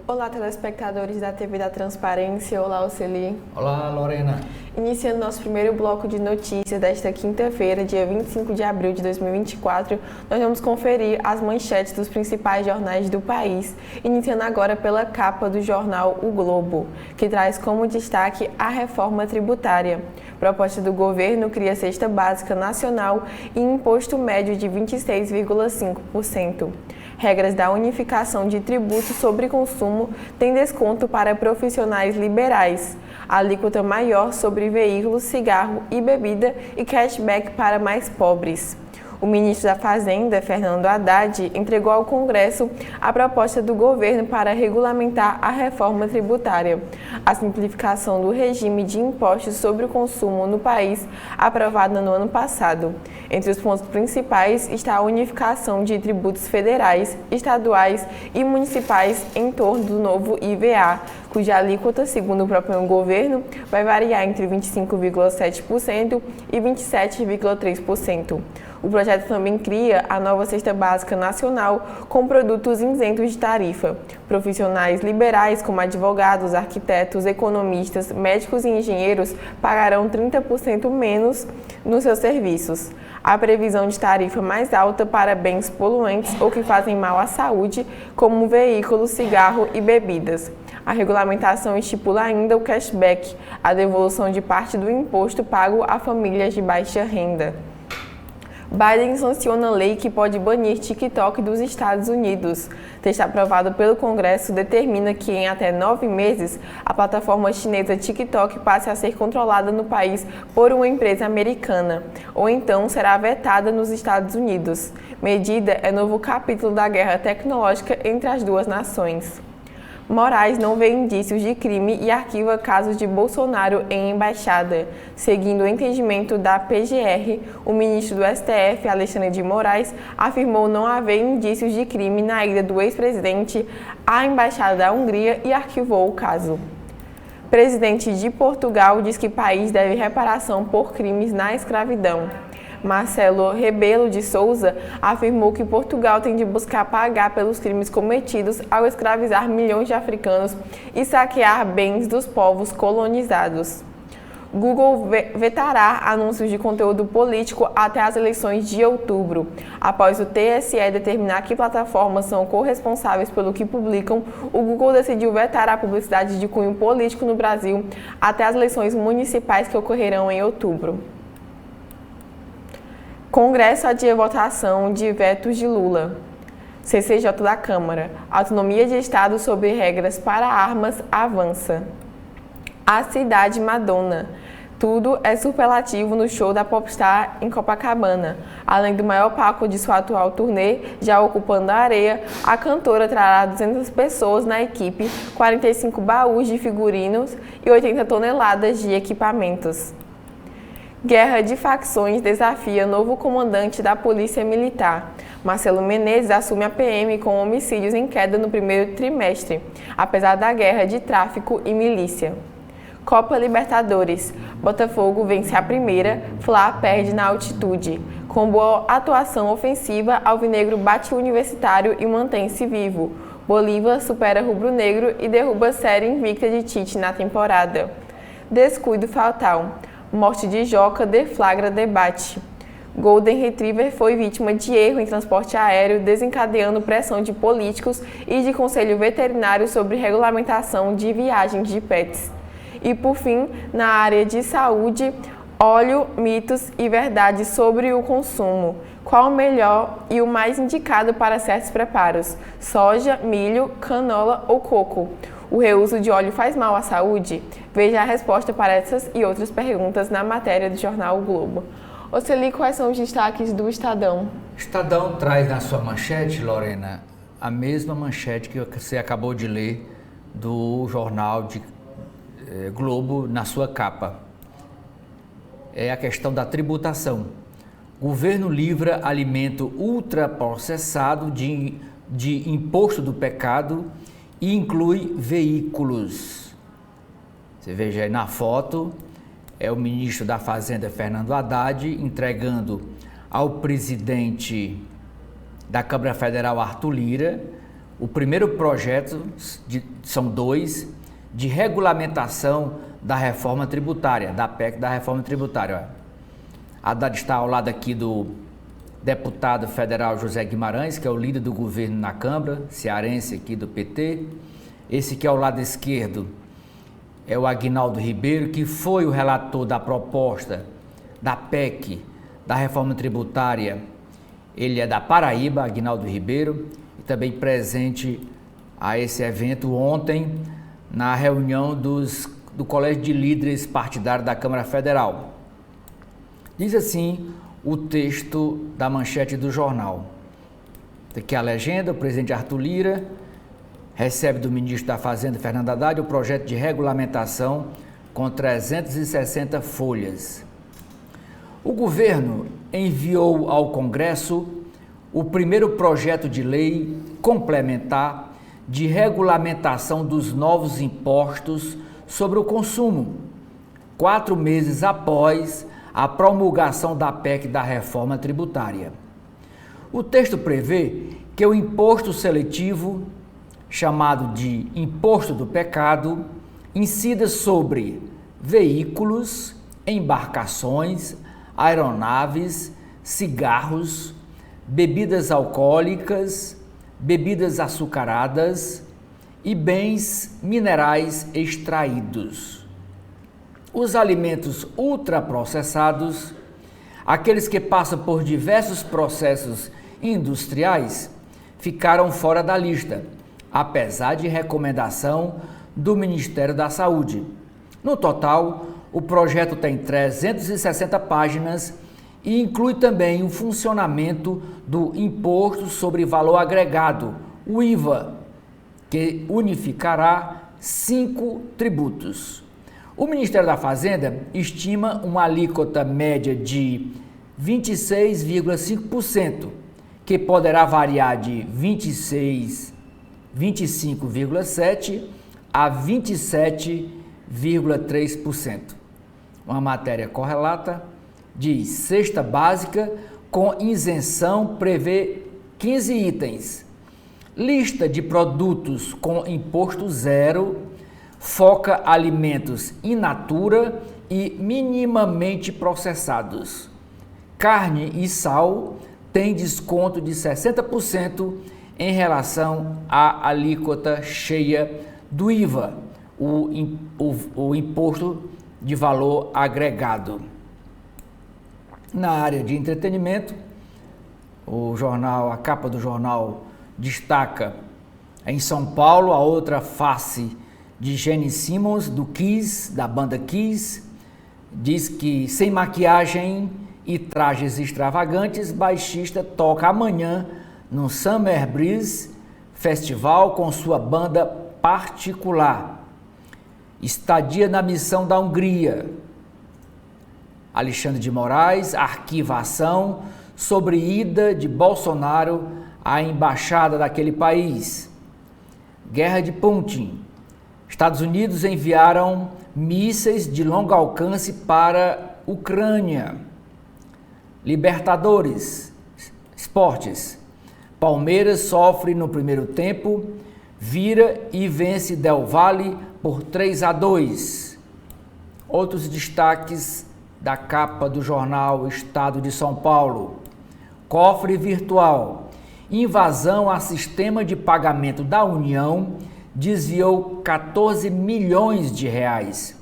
Olá, telespectadores da TV da Transparência. Olá, Oceli. Olá, Lorena. Iniciando nosso primeiro bloco de notícias desta quinta-feira, dia 25 de abril de 2024, nós vamos conferir as manchetes dos principais jornais do país, iniciando agora pela capa do jornal O Globo, que traz como destaque a reforma tributária. Proposta do governo cria cesta básica nacional e imposto médio de 26,5%. Regras da unificação de tributos sobre consumo têm desconto para profissionais liberais, alíquota maior sobre veículos, cigarro e bebida e cashback para mais pobres. O ministro da Fazenda, Fernando Haddad, entregou ao Congresso a proposta do governo para regulamentar a reforma tributária, a simplificação do regime de impostos sobre o consumo no país, aprovada no ano passado. Entre os pontos principais está a unificação de tributos federais, estaduais e municipais em torno do novo IVA, cuja alíquota, segundo o próprio governo, vai variar entre 25,7% e 27,3%. O projeto também cria a nova cesta básica nacional com produtos isentos de tarifa. Profissionais liberais, como advogados, arquitetos, economistas, médicos e engenheiros, pagarão 30% menos nos seus serviços. A previsão de tarifa mais alta para bens poluentes ou que fazem mal à saúde, como veículos, cigarro e bebidas. A regulamentação estipula ainda o cashback, a devolução de parte do imposto pago a famílias de baixa renda. Biden sanciona lei que pode banir TikTok dos Estados Unidos. Texto aprovado pelo Congresso determina que em até 9 meses a plataforma chinesa TikTok passe a ser controlada no país por uma empresa americana, ou então será vetada nos Estados Unidos. Medida é novo capítulo da guerra tecnológica entre as duas nações. Moraes não vê indícios de crime e arquiva casos de Bolsonaro em embaixada. Seguindo o entendimento da PGR, o ministro do STF, Alexandre de Moraes, afirmou não haver indícios de crime na ida do ex-presidente à embaixada da Hungria e arquivou o caso. Presidente de Portugal diz que país deve reparação por crimes na escravidão. Marcelo Rebelo de Sousa afirmou que Portugal tem de buscar pagar pelos crimes cometidos ao escravizar milhões de africanos e saquear bens dos povos colonizados. Google vetará anúncios de conteúdo político até as eleições de outubro. Após o TSE determinar que plataformas são corresponsáveis pelo que publicam, o Google decidiu vetar a publicidade de cunho político no Brasil até as eleições municipais que ocorrerão em outubro. Congresso adia votação de vetos de Lula. CCJ da Câmara. Autonomia de Estado sobre regras para armas avança. A cidade Madonna. Tudo é superlativo no show da popstar em Copacabana. Além do maior palco de sua atual turnê, já ocupando a areia, a cantora trará 200 pessoas na equipe, 45 baús de figurinos e 80 toneladas de equipamentos. Guerra de facções desafia novo comandante da Polícia Militar. Marcelo Menezes assume a PM com homicídios em queda no primeiro trimestre, apesar da guerra de tráfico e milícia. Copa Libertadores. Botafogo vence a primeira, Fla perde na altitude. Com boa atuação ofensiva, Alvinegro bate o Universitário e mantém-se vivo. Bolívar supera Rubro-Negro e derruba a série invicta de Tite na temporada. Descuido fatal. Morte de Joca deflagra debate. Golden Retriever foi vítima de erro em transporte aéreo, desencadeando pressão de políticos e de conselho veterinário sobre regulamentação de viagens de pets. E, por fim, na área de saúde, óleo, mitos e verdades sobre o consumo. Qual o melhor e o mais indicado para certos preparos? Soja, milho, canola ou coco? O reuso de óleo faz mal à saúde? Veja a resposta para essas e outras perguntas na matéria do jornal O Globo. Oceli, quais são os destaques do Estadão? Estadão traz na sua manchete, Lorena, a mesma manchete que você acabou de ler do jornal de Globo na sua capa. É a questão da tributação. Governo livra alimento ultraprocessado de imposto do pecado e inclui veículos. Você veja aí na foto, é o ministro da Fazenda, Fernando Haddad, entregando ao presidente da Câmara Federal, Arthur Lira, o primeiro projeto, são dois, de regulamentação da reforma tributária, da PEC da reforma tributária. Haddad está ao lado aqui do deputado federal José Guimarães, que é o líder do governo na Câmara, cearense aqui do PT. Esse que é ao lado esquerdo é o Aguinaldo Ribeiro, que foi o relator da proposta da PEC, da reforma tributária. Ele é da Paraíba, Aguinaldo Ribeiro, e também presente a esse evento ontem, na reunião do Colégio de Líderes Partidários da Câmara Federal. Diz assim o texto da manchete do jornal. Aqui a legenda: o presidente Arthur Lira recebe do ministro da Fazenda, Fernando Haddad, o projeto de regulamentação com 360 folhas. O governo enviou ao Congresso o primeiro projeto de lei complementar de regulamentação dos novos impostos sobre o consumo, 4 meses após a promulgação da PEC da reforma tributária. O texto prevê que o imposto seletivo, chamado de imposto do pecado, incida sobre veículos, embarcações, aeronaves, cigarros, bebidas alcoólicas, bebidas açucaradas e bens minerais extraídos. Os alimentos ultraprocessados, aqueles que passam por diversos processos industriais, ficaram fora da lista, apesar de recomendação do Ministério da Saúde. No total, o projeto tem 360 páginas e inclui também o funcionamento do Imposto sobre Valor Agregado, o IVA, que unificará 5 tributos. O Ministério da Fazenda estima uma alíquota média de 26,5%, que poderá variar de 25,7% a 27,3%. Uma matéria correlata diz: cesta básica com isenção prevê 15 itens. Lista de produtos com imposto zero foca alimentos in natura e minimamente processados. Carne e sal tem desconto de 60% em relação à alíquota cheia do IVA, o Imposto de Valor Agregado. Na área de entretenimento, a capa do jornal destaca em São Paulo a outra face de Gene Simmons, do Kiss, da banda Kiss. Diz que sem maquiagem e trajes extravagantes, baixista toca amanhã no Summer Breeze Festival com sua banda particular. Estadia na missão da Hungria. Alexandre de Moraes arquiva a ação sobre ida de Bolsonaro à embaixada daquele país. Guerra de Putin. Estados Unidos enviaram mísseis de longo alcance para Ucrânia. Libertadores. Esportes. Palmeiras sofre no primeiro tempo, vira e vence Del Valle por 3-2. Outros destaques da capa do jornal Estado de São Paulo. Cofre virtual. Invasão a sistema de pagamento da União desviou 14 milhões de reais.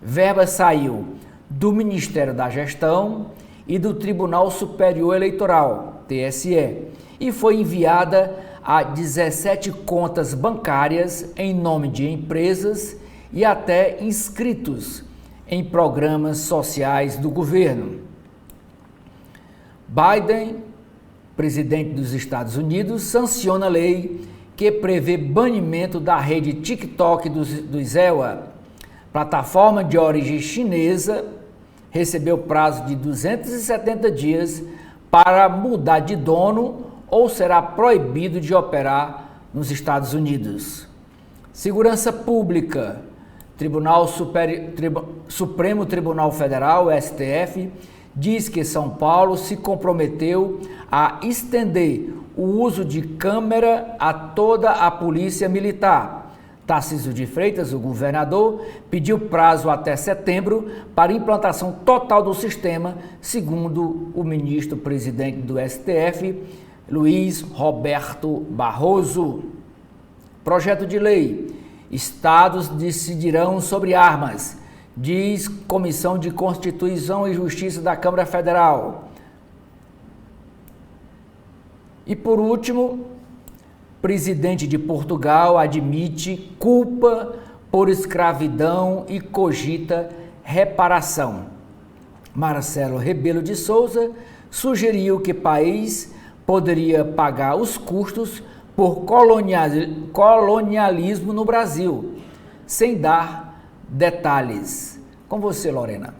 Verba saiu do Ministério da Gestão e do Tribunal Superior Eleitoral, TSE, e foi enviada a 17 contas bancárias em nome de empresas e até inscritos em programas sociais do governo. Biden, presidente dos Estados Unidos, sanciona a lei que prevê banimento da rede TikTok dos EUA. Plataforma de origem chinesa recebeu prazo de 270 dias para mudar de dono ou será proibido de operar nos Estados Unidos. Segurança Pública. Supremo Tribunal Federal, STF, diz que São Paulo se comprometeu a estender o uso de câmera a toda a polícia militar. Tarcísio de Freitas, o governador, pediu prazo até setembro para implantação total do sistema, segundo o ministro-presidente do STF, Luiz Roberto Barroso. Projeto de lei. Estados decidirão sobre armas, diz Comissão de Constituição e Justiça da Câmara Federal. E por último, presidente de Portugal admite culpa por escravidão e cogita reparação. Marcelo Rebelo de Souza sugeriu que o país poderia pagar os custos por colonialismo no Brasil, sem dar detalhes. Com você, Lorena.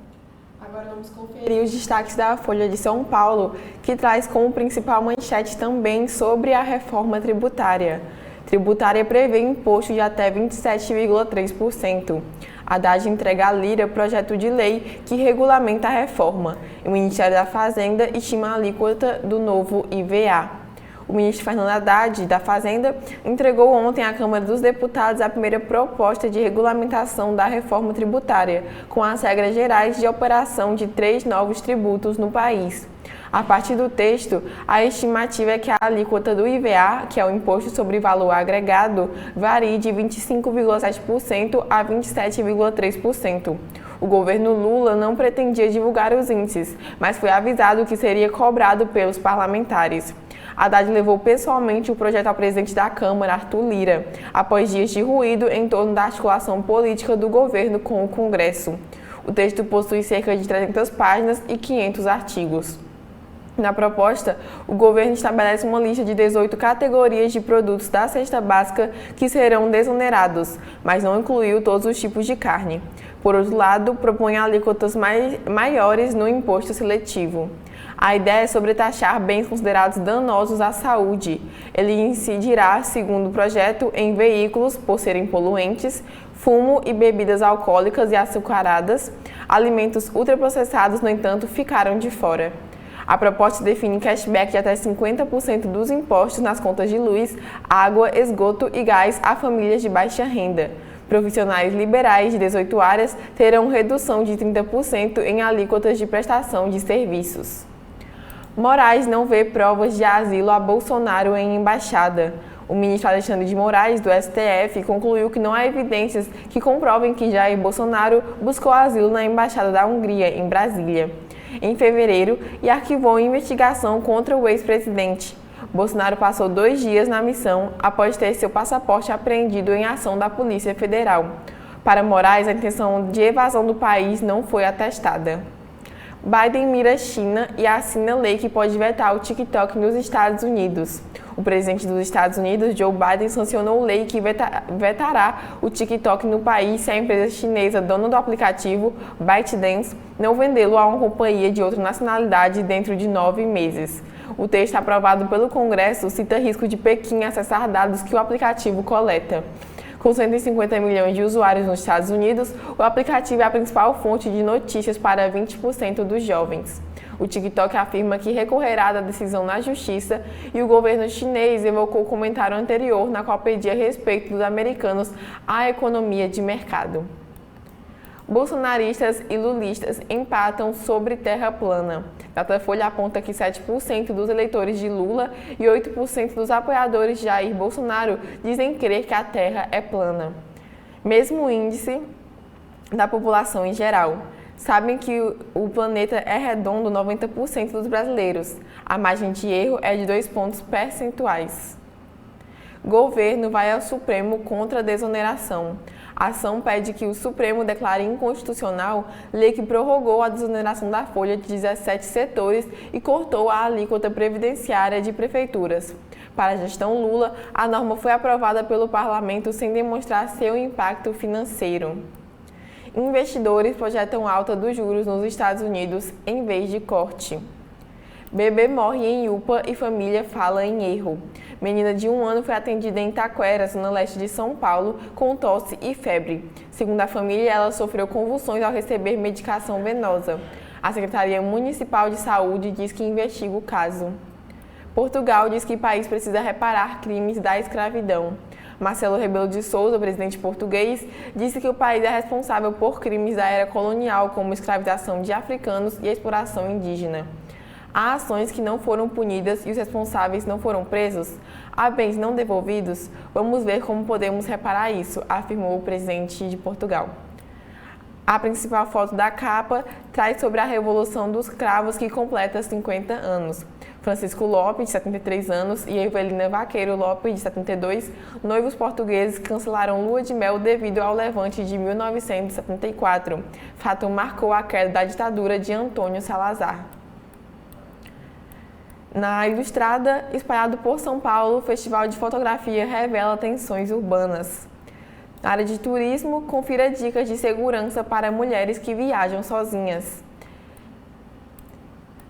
Agora vamos conferir os destaques da Folha de São Paulo, que traz como principal manchete também sobre a reforma tributária. Tributária prevê imposto de até 27,3%. Haddad entrega à Lira projeto de lei que regulamenta a reforma. O Ministério da Fazenda estima a alíquota do novo IVA. O ministro Fernando Haddad, da Fazenda, entregou ontem à Câmara dos Deputados a primeira proposta de regulamentação da reforma tributária, com as regras gerais de operação de 3 novos tributos no país. A partir do texto, a estimativa é que a alíquota do IVA, que é o Imposto sobre Valor Agregado, varie de 25,7% a 27,3%. O governo Lula não pretendia divulgar os índices, mas foi avisado que seria cobrado pelos parlamentares. Haddad levou pessoalmente o projeto ao presidente da Câmara, Arthur Lira, após dias de ruído em torno da articulação política do governo com o Congresso. O texto possui cerca de 300 páginas e 500 artigos. Na proposta, o governo estabelece uma lista de 18 categorias de produtos da cesta básica que serão desonerados, mas não incluiu todos os tipos de carne. Por outro lado, propõe alíquotas maiores no imposto seletivo. A ideia é sobretaxar bens considerados danosos à saúde. Ele incidirá, segundo o projeto, em veículos, por serem poluentes, fumo e bebidas alcoólicas e açucaradas. Alimentos ultraprocessados, no entanto, ficaram de fora. A proposta define cashback de até 50% dos impostos nas contas de luz, água, esgoto e gás a famílias de baixa renda. Profissionais liberais de 18 áreas terão redução de 30% em alíquotas de prestação de serviços. Moraes não vê provas de asilo a Bolsonaro em embaixada. O ministro Alexandre de Moraes, do STF, concluiu que não há evidências que comprovem que Jair Bolsonaro buscou asilo na Embaixada da Hungria, em Brasília, em fevereiro, e arquivou a investigação contra o ex-presidente. Bolsonaro passou 2 dias na missão após ter seu passaporte apreendido em ação da Polícia Federal. Para Moraes, a intenção de evasão do país não foi atestada. Biden mira a China e assina lei que pode vetar o TikTok nos Estados Unidos. O presidente dos Estados Unidos, Joe Biden, sancionou lei que vetará o TikTok no país se a empresa chinesa dona do aplicativo, ByteDance, não vendê-lo a uma companhia de outra nacionalidade dentro de 9 meses. O texto aprovado pelo Congresso cita risco de Pequim acessar dados que o aplicativo coleta. Com 150 milhões de usuários nos Estados Unidos, o aplicativo é a principal fonte de notícias para 20% dos jovens. O TikTok afirma que recorrerá da decisão na justiça e o governo chinês evocou o comentário anterior na qual pedia respeito dos americanos à economia de mercado. Bolsonaristas e lulistas empatam sobre terra plana. Datafolha aponta que 7% dos eleitores de Lula e 8% dos apoiadores de Jair Bolsonaro dizem crer que a terra é plana. Mesmo índice da população em geral. Sabem que o planeta é redondo 90% dos brasileiros. A margem de erro é de 2 pontos percentuais. Governo vai ao Supremo contra a desoneração. A ação pede que o Supremo declare inconstitucional lei que prorrogou a desoneração da folha de 17 setores e cortou a alíquota previdenciária de prefeituras. Para a gestão Lula, a norma foi aprovada pelo parlamento sem demonstrar seu impacto financeiro. Investidores projetam alta dos juros nos Estados Unidos em vez de corte. Bebê morre em UPA e família fala em erro. Menina de 1 ano foi atendida em Itaquera, zona leste de São Paulo, com tosse e febre. Segundo a família, ela sofreu convulsões ao receber medicação venosa. A Secretaria Municipal de Saúde diz que investiga o caso. Portugal diz que o país precisa reparar crimes da escravidão. Marcelo Rebelo de Sousa, presidente português, disse que o país é responsável por crimes da era colonial, como escravização de africanos e exploração indígena. Há ações que não foram punidas e os responsáveis não foram presos? Há bens não devolvidos? Vamos ver como podemos reparar isso, afirmou o presidente de Portugal. A principal foto da capa traz sobre a Revolução dos Cravos, que completa 50 anos. Francisco Lopes, de 73 anos, e Evelina Vaqueiro Lopes, de 72, noivos portugueses, cancelaram lua de mel devido ao levante de 1974. Fato marcou a queda da ditadura de Antônio Salazar. Na Ilustrada, espalhado por São Paulo, o Festival de Fotografia revela tensões urbanas. Na área de turismo, confira dicas de segurança para mulheres que viajam sozinhas.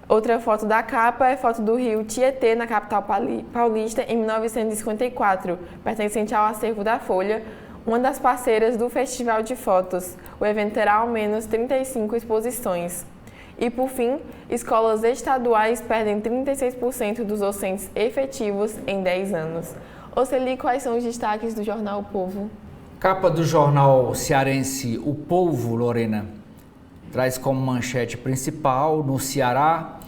Outra foto da capa é foto do rio Tietê, na capital paulista, em 1954, pertencente ao acervo da Folha, uma das parceiras do Festival de Fotos. O evento terá ao menos 35 exposições. E, por fim, escolas estaduais perdem 36% dos docentes efetivos em 10 anos. Oceli, quais são os destaques do jornal O Povo? Capa do jornal cearense O Povo, Lorena, traz como manchete principal: no Ceará,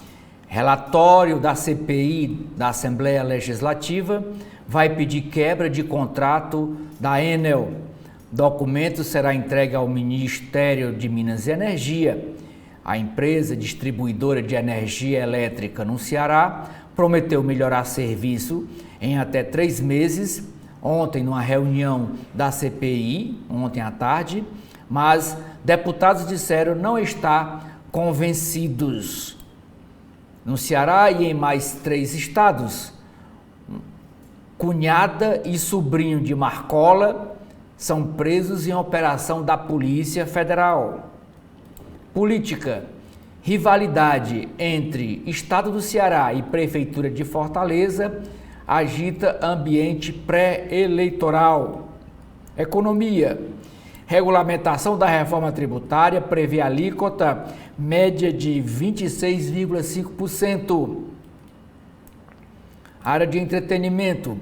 relatório da CPI da Assembleia Legislativa vai pedir quebra de contrato da Enel. Documento será entregue ao Ministério de Minas e Energia. A empresa distribuidora de energia elétrica no Ceará prometeu melhorar serviço em até 3 meses, ontem numa reunião da CPI, ontem à tarde, mas deputados disseram não estar convencidos. No Ceará e em mais 3 estados, cunhada e sobrinho de Marcola são presos em operação da Polícia Federal. Política: rivalidade entre Estado do Ceará e Prefeitura de Fortaleza agita ambiente pré-eleitoral. Economia: regulamentação da reforma tributária prevê alíquota média de 26,5%. Área de entretenimento: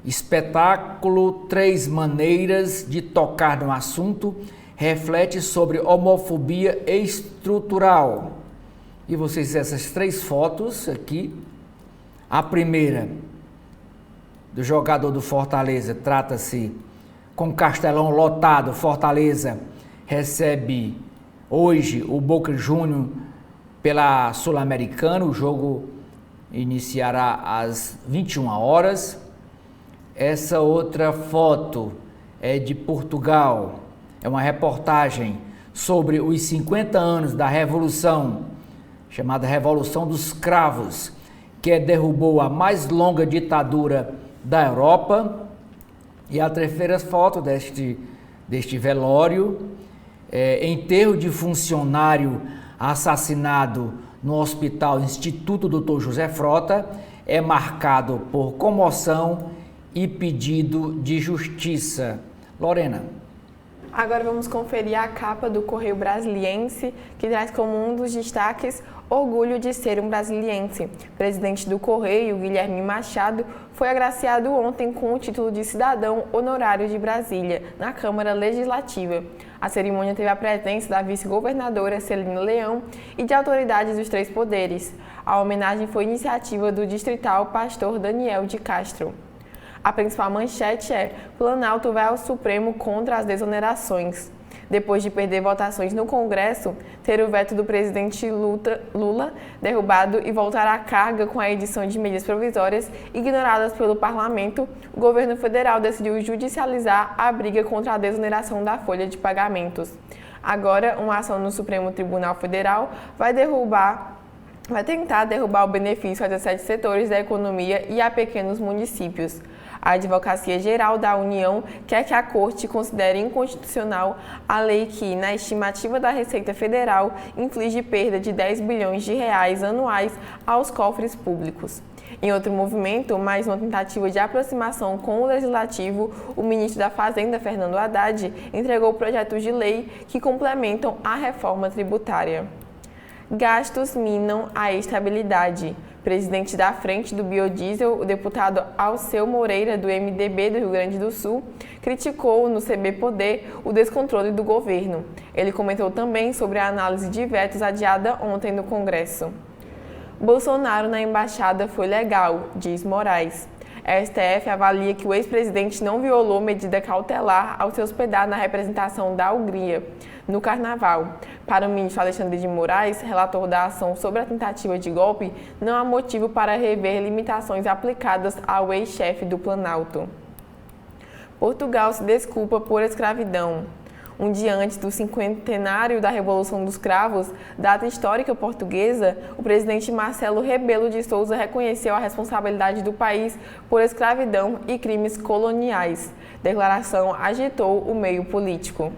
espetáculo 3 maneiras de tocar no assunto reflete sobre homofobia estrutural. E vocês, essas 3 fotos aqui. A primeira, do jogador do Fortaleza, trata-se com Castelão lotado. Fortaleza recebe hoje o Boca Juniors pela Sul-Americana. O jogo iniciará às 21 horas. Essa outra foto é de Portugal. É uma reportagem sobre os 50 anos da Revolução, chamada Revolução dos Cravos, que derrubou a mais longa ditadura da Europa. E a terceira foto deste velório, enterro de funcionário assassinado no Hospital Instituto Dr. José Frota, é marcado por comoção e pedido de justiça. Lorena. Agora vamos conferir a capa do Correio Brasiliense, que traz como um dos destaques orgulho de ser um brasiliense. O presidente do Correio, Guilherme Machado, foi agraciado ontem com o título de cidadão honorário de Brasília, na Câmara Legislativa. A cerimônia teve a presença da vice-governadora Celina Leão e de autoridades dos 3 poderes. A homenagem foi iniciativa do distrital pastor Daniel de Castro. A principal manchete é: Planalto vai ao Supremo contra as desonerações. Depois de perder votações no Congresso, ter o veto do presidente Lula derrubado e voltar à carga com a edição de medidas provisórias ignoradas pelo parlamento, o governo federal decidiu judicializar a briga contra a desoneração da folha de pagamentos. Agora, uma ação no Supremo Tribunal Federal vai tentar derrubar o benefício a 17 setores da economia e a pequenos municípios. A Advocacia Geral da União quer que a Corte considere inconstitucional a lei que, na estimativa da Receita Federal, inflige perda de 10 bilhões de reais anuais aos cofres públicos. Em outro movimento, mais uma tentativa de aproximação com o Legislativo, o ministro da Fazenda, Fernando Haddad, entregou projetos de lei que complementam a reforma tributária. Gastos minam a estabilidade. Presidente da Frente do Biodiesel, o deputado Alceu Moreira, do MDB do Rio Grande do Sul, criticou no CB Poder o descontrole do governo. Ele comentou também sobre a análise de vetos adiada ontem no Congresso. Bolsonaro na embaixada foi legal, diz Moraes. A STF avalia que o ex-presidente não violou medida cautelar ao se hospedar na representação da Hungria no Carnaval. Para o ministro Alexandre de Moraes, relator da ação sobre a tentativa de golpe, não há motivo para rever limitações aplicadas ao ex-chefe do Planalto. Portugal se desculpa por escravidão. Um dia antes do cinquentenário da Revolução dos Cravos, data histórica portuguesa, o presidente Marcelo Rebelo de Sousa reconheceu a responsabilidade do país por escravidão e crimes coloniais. Declaração agitou o meio político.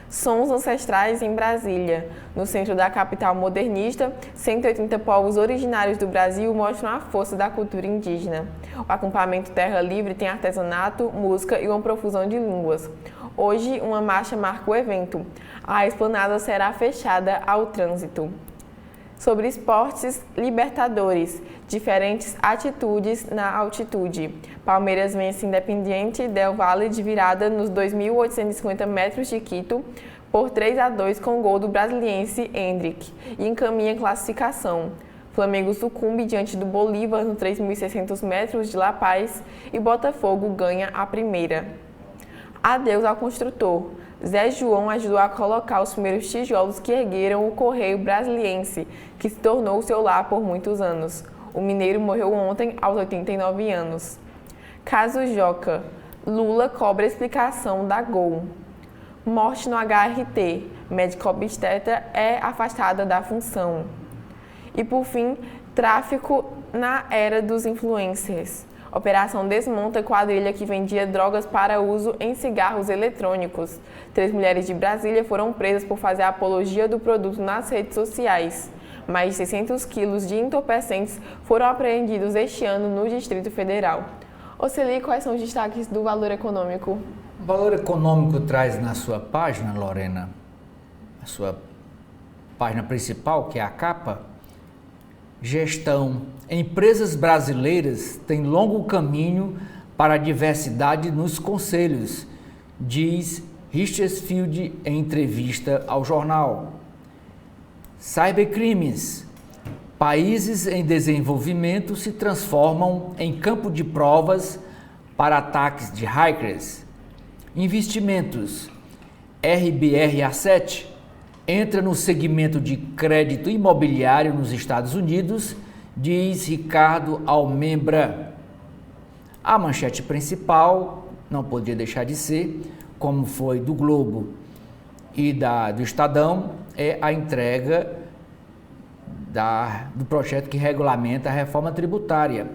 Sons ancestrais em Brasília. No centro da capital modernista, 180 povos originários do Brasil mostram a força da cultura indígena. O acampamento Terra Livre tem artesanato, música e uma profusão de línguas. Hoje, uma marcha marca o evento. A esplanada será fechada ao trânsito. Sobre esportes, Libertadores. Diferentes atitudes na altitude. Palmeiras vence Independiente Del Valle de virada nos 2.850 metros de Quito por 3-2 com gol do brasiliense Hendrick e encaminha classificação. Flamengo sucumbe diante do Bolívar nos 3.600 metros de La Paz e Botafogo ganha a primeira. Adeus ao construtor. Zé João ajudou a colocar os primeiros tijolos que ergueram o Correio Brasiliense, que se tornou seu lar por muitos anos. O mineiro morreu ontem aos 89 anos. Caso Joca. Lula cobra explicação da Gol. Morte no HRT. Médica obstetra é afastada da função. E por fim, tráfico na era dos influencers. Operação desmonta quadrilha que vendia drogas para uso em cigarros eletrônicos. 3 mulheres de Brasília foram presas por fazer apologia do produto nas redes sociais. Mais de 600 quilos de entorpecentes foram apreendidos este ano no Distrito Federal. Oceli, quais são os destaques do Valor Econômico? O Valor Econômico traz na sua página, Lorena, a sua página principal, que é a capa, gestão. Empresas brasileiras têm longo caminho para a diversidade nos conselhos, diz Richtersfield em entrevista ao jornal. Cybercrimes. Países em desenvolvimento se transformam em campo de provas para ataques de hackers. Investimentos. RBR Asset entra no segmento de crédito imobiliário nos Estados Unidos, diz Ricardo Almembra. A manchete principal, não podia deixar de ser, como foi do Globo e do Estadão, é a entrega do projeto que regulamenta a reforma tributária.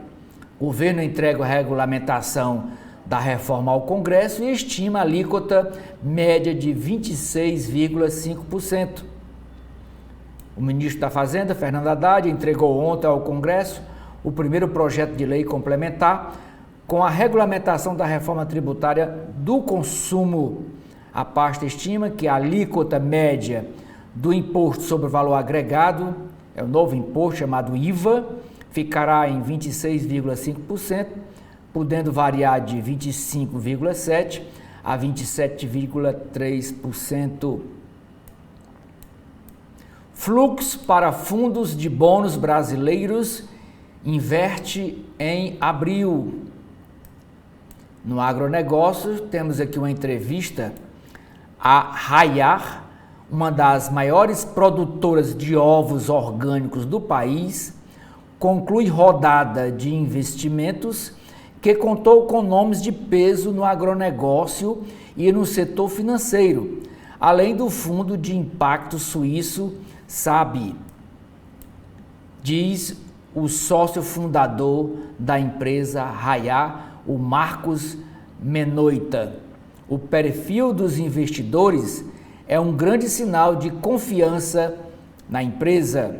O governo entrega a regulamentação da reforma ao Congresso e estima a alíquota média de 26,5%. O ministro da Fazenda, Fernando Haddad, entregou ontem ao Congresso o primeiro projeto de lei complementar com a regulamentação da reforma tributária do consumo. A pasta estima que a alíquota média do Imposto sobre o Valor Agregado, é o novo imposto chamado IVA, ficará em 26,5%, podendo variar de 25,7% a 27,3%. Fluxo para fundos de bônus brasileiros inverte em abril. No agronegócio, temos aqui uma entrevista a Rayar, uma das maiores produtoras de ovos orgânicos do país, conclui rodada de investimentos que contou com nomes de peso no agronegócio e no setor financeiro, além do fundo de impacto suíço SAB, diz o sócio fundador da empresa Rayar, o Marcos Menoita. O perfil dos investidores é um grande sinal de confiança na empresa.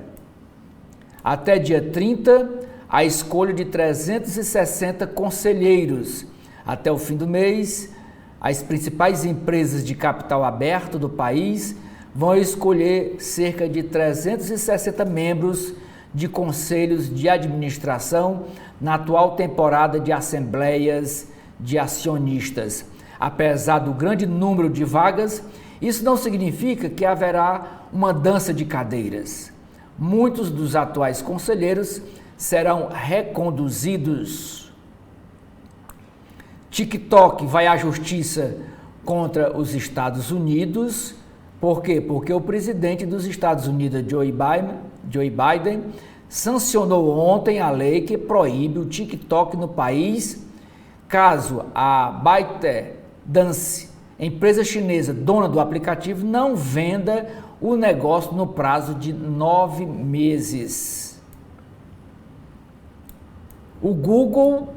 Até dia 30, a escolha de 360 conselheiros. Até o fim do mês, as principais empresas de capital aberto do país vão escolher cerca de 360 membros de conselhos de administração na atual temporada de assembleias de acionistas. Apesar do grande número de vagas, isso não significa que haverá uma dança de cadeiras. Muitos dos atuais conselheiros serão reconduzidos. TikTok vai à justiça contra os Estados Unidos. Por quê? Porque o presidente dos Estados Unidos, Joe Biden, sancionou ontem a lei que proíbe o TikTok no país, caso a ByteDance, empresa chinesa dona do aplicativo, não venda o negócio no prazo de 9 meses. O Google,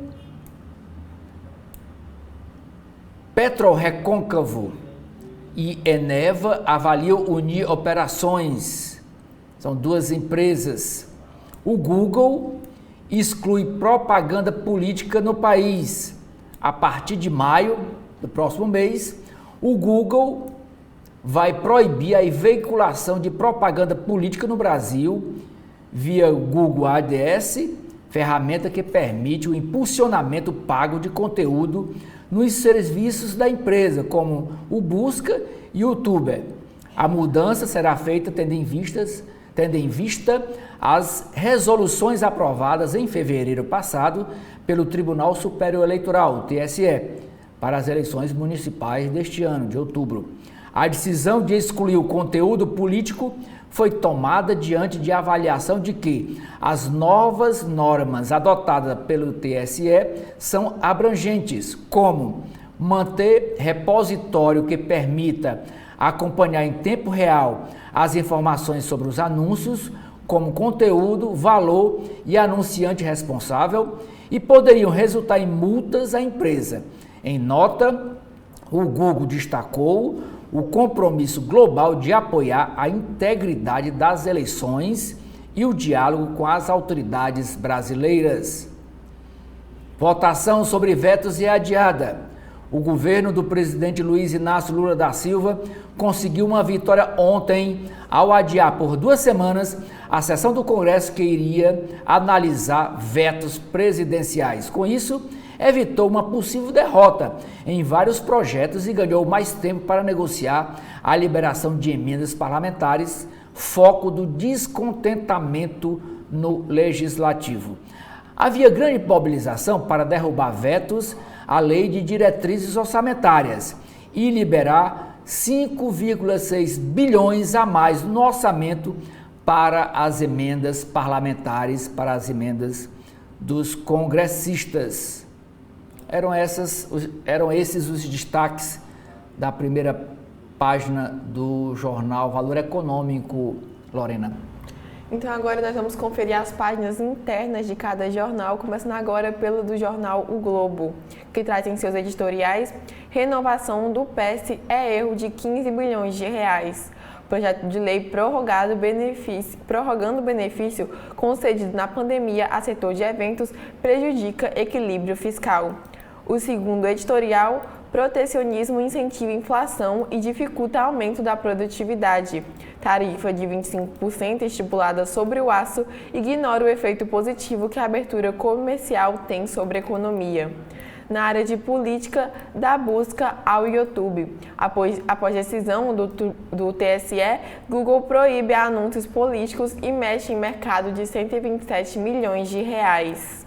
PetroRecôncavo e Eneva avaliam unir operações. São duas empresas. O Google exclui propaganda política no país. A partir de maio do próximo mês, o Google vai proibir a veiculação de propaganda política no Brasil via Google Ads, ferramenta que permite o impulsionamento pago de conteúdo nos serviços da empresa, como o Busca e o YouTube. A mudança será feita tendo em vista as resoluções aprovadas em fevereiro passado pelo Tribunal Superior Eleitoral, o TSE, para as eleições municipais deste ano, de outubro. A decisão de excluir o conteúdo político foi tomada diante de avaliação de que as novas normas adotadas pelo TSE são abrangentes, como manter repositório que permita acompanhar em tempo real as informações sobre os anúncios, como conteúdo, valor e anunciante responsável, e poderiam resultar em multas à empresa. Em nota, o Google destacou o compromisso global de apoiar a integridade das eleições e o diálogo com as autoridades brasileiras. Votação sobre vetos é adiada. O governo do presidente Luiz Inácio Lula da Silva conseguiu uma vitória ontem ao adiar por 2 semanas a sessão do Congresso que iria analisar vetos presidenciais. Com isso, evitou uma possível derrota em vários projetos e ganhou mais tempo para negociar a liberação de emendas parlamentares, foco do descontentamento no legislativo. Havia grande mobilização para derrubar vetos à lei de diretrizes orçamentárias e liberar 5,6 bilhões a mais no orçamento para as emendas parlamentares, para as emendas dos congressistas. Eram esses os destaques da primeira página do jornal Valor Econômico, Lorena. Então agora nós vamos conferir as páginas internas de cada jornal, começando agora pelo do jornal O Globo, que traz em seus editoriais: renovação do PES é erro de 15 bilhões de reais. Projeto de lei prorrogando benefício concedido na pandemia a setor de eventos prejudica equilíbrio fiscal. O segundo editorial: protecionismo incentiva a inflação e dificulta aumento da produtividade. Tarifa de 25% estipulada sobre o aço ignora o efeito positivo que a abertura comercial tem sobre a economia. Na área de política, da busca ao YouTube. Após decisão do TSE, Google proíbe anúncios políticos e mexe em mercado de 127 milhões de reais.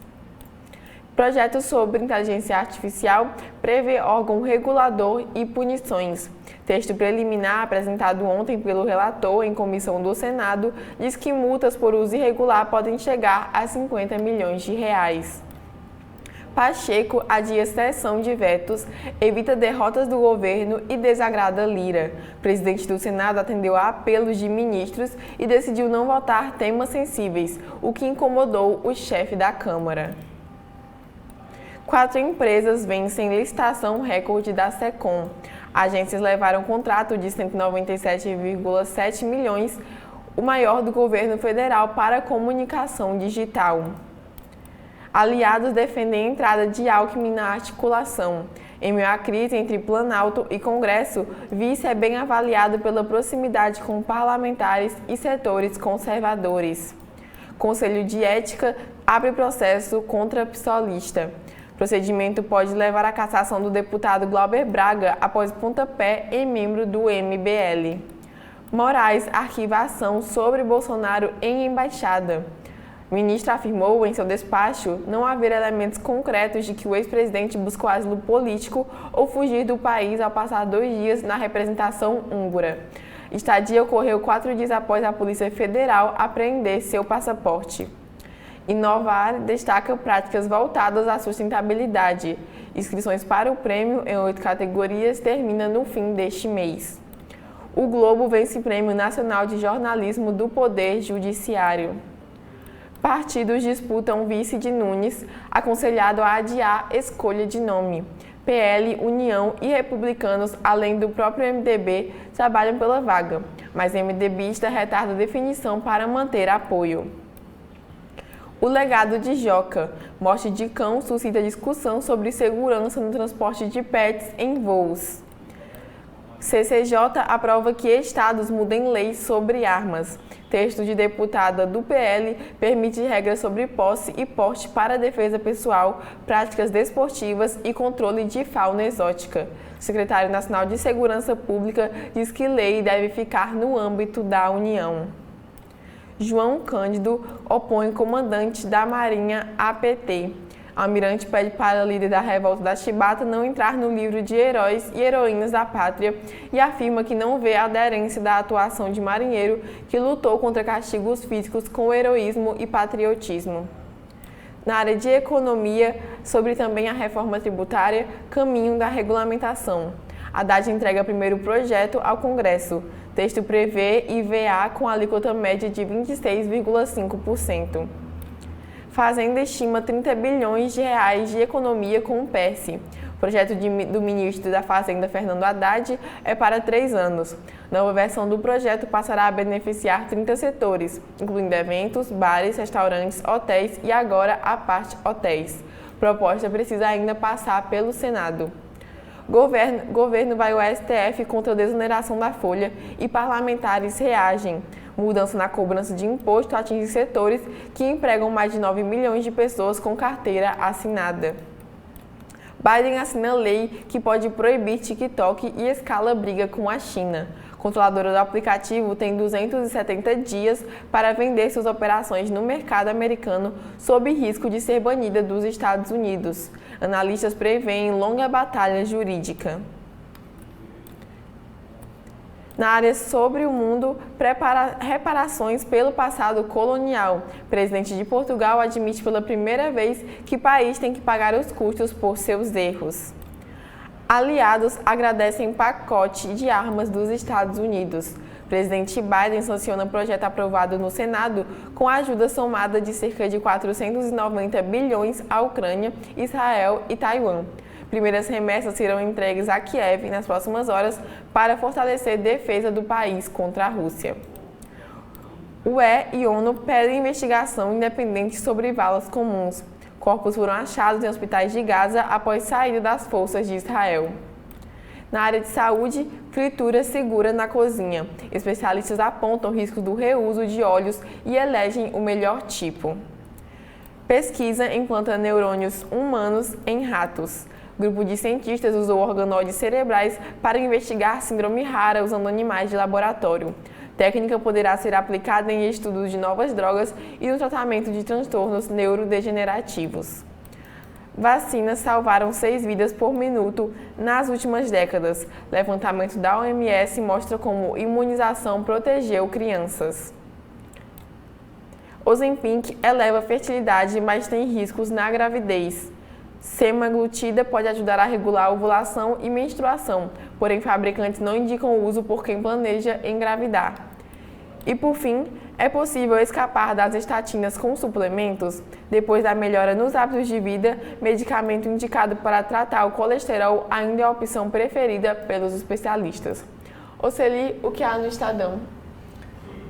Projeto sobre inteligência artificial prevê órgão regulador e punições. Texto preliminar apresentado ontem pelo relator em comissão do Senado diz que multas por uso irregular podem chegar a 50 milhões de reais. Pacheco adia sessão de vetos, evita derrotas do governo e desagrada Lira. Presidente do Senado atendeu a apelos de ministros e decidiu não votar temas sensíveis, o que incomodou o chefe da Câmara. 4 empresas vencem licitação recorde da SECOM. Agências levaram um contrato de 197,7 milhões, o maior do governo federal, para comunicação digital. Aliados defendem a entrada de Alckmin na articulação. Em meio à crise entre Planalto e Congresso, vice é bem avaliado pela proximidade com parlamentares e setores conservadores. Conselho de Ética abre processo contra psolista. Procedimento pode levar à cassação do deputado Glauber Braga após pontapé em membro do MBL. Moraes arquiva ação sobre Bolsonaro em embaixada. O ministro afirmou em seu despacho não haver elementos concretos de que o ex-presidente buscou asilo político ou fugir do país ao passar 2 dias na representação húngara. Estadia ocorreu 4 dias após a Polícia Federal apreender seu passaporte. Inovar destaca práticas voltadas à sustentabilidade. Inscrições para o prêmio em 8 categorias termina no fim deste mês. O Globo vence Prêmio Nacional de Jornalismo do Poder Judiciário. Partidos disputam vice de Nunes, aconselhado a adiar escolha de nome. PL, União e Republicanos, além do próprio MDB, trabalham pela vaga, mas MDBista retarda definição para manter apoio. O legado de Joca. Morte de cão suscita discussão sobre segurança no transporte de pets em voos. CCJ aprova que estados mudem leis sobre armas. Texto de deputada do PL permite regras sobre posse e porte para defesa pessoal, práticas desportivas e controle de fauna exótica. O secretário nacional de Segurança Pública diz que lei deve ficar no âmbito da União. João Cândido opõe comandante da Marinha a PT. Almirante pede para o líder da revolta da Chibata não entrar no livro de heróis e heroínas da pátria e afirma que não vê a aderência da atuação de marinheiro que lutou contra castigos físicos com heroísmo e patriotismo. Na área de economia, sobre também a reforma tributária, caminho da regulamentação. Haddad entrega primeiro projeto ao Congresso. Texto prevê IVA com alíquota média de 26,5%. Fazenda estima 30 bilhões de reais de economia com o PERSE. O projeto do ministro da Fazenda, Fernando Haddad, é para 3 anos. Nova versão do projeto passará a beneficiar 30 setores, incluindo eventos, bares, restaurantes, hotéis e agora a parte hotéis. Proposta precisa ainda passar pelo Senado. Governo vai ao STF contra a desoneração da folha e parlamentares reagem. Mudança na cobrança de imposto atinge setores que empregam mais de 9 milhões de pessoas com carteira assinada. Biden assina lei que pode proibir TikTok e escala briga com a China. Controladora do aplicativo tem 270 dias para vender suas operações no mercado americano sob risco de ser banida dos Estados Unidos. Analistas preveem longa batalha jurídica. Na área sobre o mundo, reparações pelo passado colonial. Presidente de Portugal admite pela primeira vez que o país tem que pagar os custos por seus erros. Aliados agradecem pacote de armas dos Estados Unidos. Presidente Biden sanciona projeto aprovado no Senado com ajuda somada de cerca de 490 bilhões à Ucrânia, Israel e Taiwan. Primeiras remessas serão entregues a Kiev nas próximas horas para fortalecer a defesa do país contra a Rússia. UE e ONU pedem investigação independente sobre valas comuns. Corpos foram achados em hospitais de Gaza após saída das forças de Israel. Na área de saúde, fritura segura na cozinha. Especialistas apontam riscos do reuso de óleos e elegem o melhor tipo. Pesquisa implanta neurônios humanos em ratos. Grupo de cientistas usou organoides cerebrais para investigar síndrome rara usando animais de laboratório. Técnica poderá ser aplicada em estudos de novas drogas e no tratamento de transtornos neurodegenerativos. Vacinas salvaram 6 vidas por minuto nas últimas décadas. Levantamento da OMS mostra como imunização protegeu crianças. Ozempic eleva a fertilidade, mas tem riscos na gravidez. Semaglutida pode ajudar a regular a ovulação e menstruação, porém fabricantes não indicam o uso por quem planeja engravidar. E por fim, É possível escapar das estatinas com suplementos? Depois da melhora nos hábitos de vida, medicamento indicado para tratar o colesterol ainda é a opção preferida pelos especialistas. Oceli, o que há no Estadão?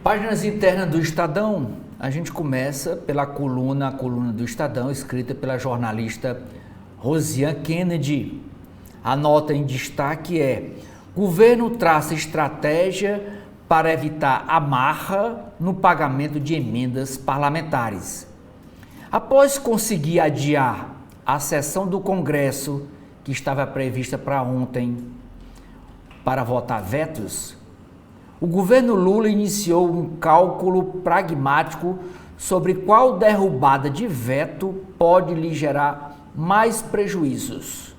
Páginas internas do Estadão, a gente começa pela coluna do Estadão, escrita pela jornalista Rosiane Kennedy. A nota em destaque é: governo traça estratégia para evitar amarra no pagamento de emendas parlamentares. Após conseguir adiar a sessão do Congresso, que estava prevista para ontem, para votar vetos, o governo Lula iniciou um cálculo pragmático sobre qual derrubada de veto pode lhe gerar mais prejuízos.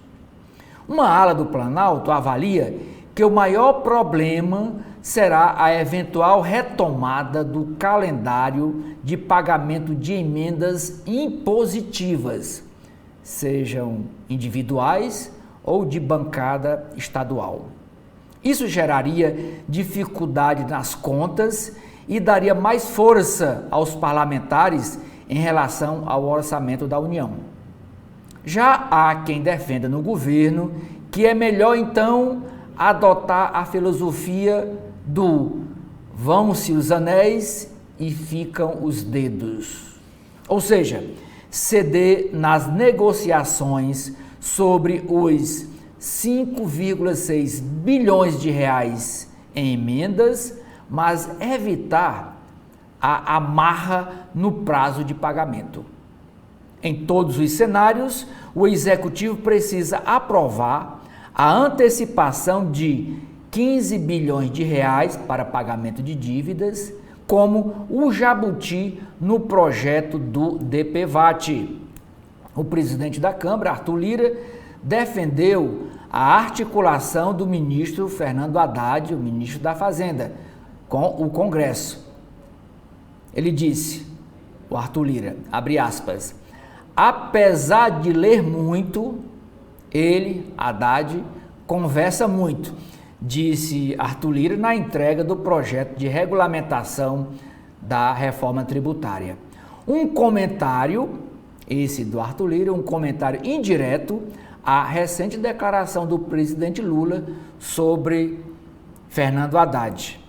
Uma ala do Planalto avalia que o maior problema será a eventual retomada do calendário de pagamento de emendas impositivas, sejam individuais ou de bancada estadual. Isso geraria dificuldade nas contas e daria mais força aos parlamentares em relação ao orçamento da União. Já há quem defenda no governo que é melhor então adotar a filosofia do vão-se os anéis e ficam os dedos. Ou seja, ceder nas negociações sobre os 5,6 bilhões de reais em emendas, mas evitar a amarra no prazo de pagamento. Em todos os cenários, o Executivo precisa aprovar a antecipação de 15 bilhões de reais para pagamento de dívidas, como o jabuti no projeto do DPVAT. O presidente da Câmara, Arthur Lira, defendeu a articulação do ministro Fernando Haddad, o ministro da Fazenda, com o Congresso. Ele disse, o Arthur Lira, abre aspas, apesar de ler muito, ele, Haddad, conversa muito, disse Arthur Lira na entrega do projeto de regulamentação da reforma tributária. Um comentário, esse do Arthur Lira, um comentário indireto à recente declaração do presidente Lula sobre Fernando Haddad.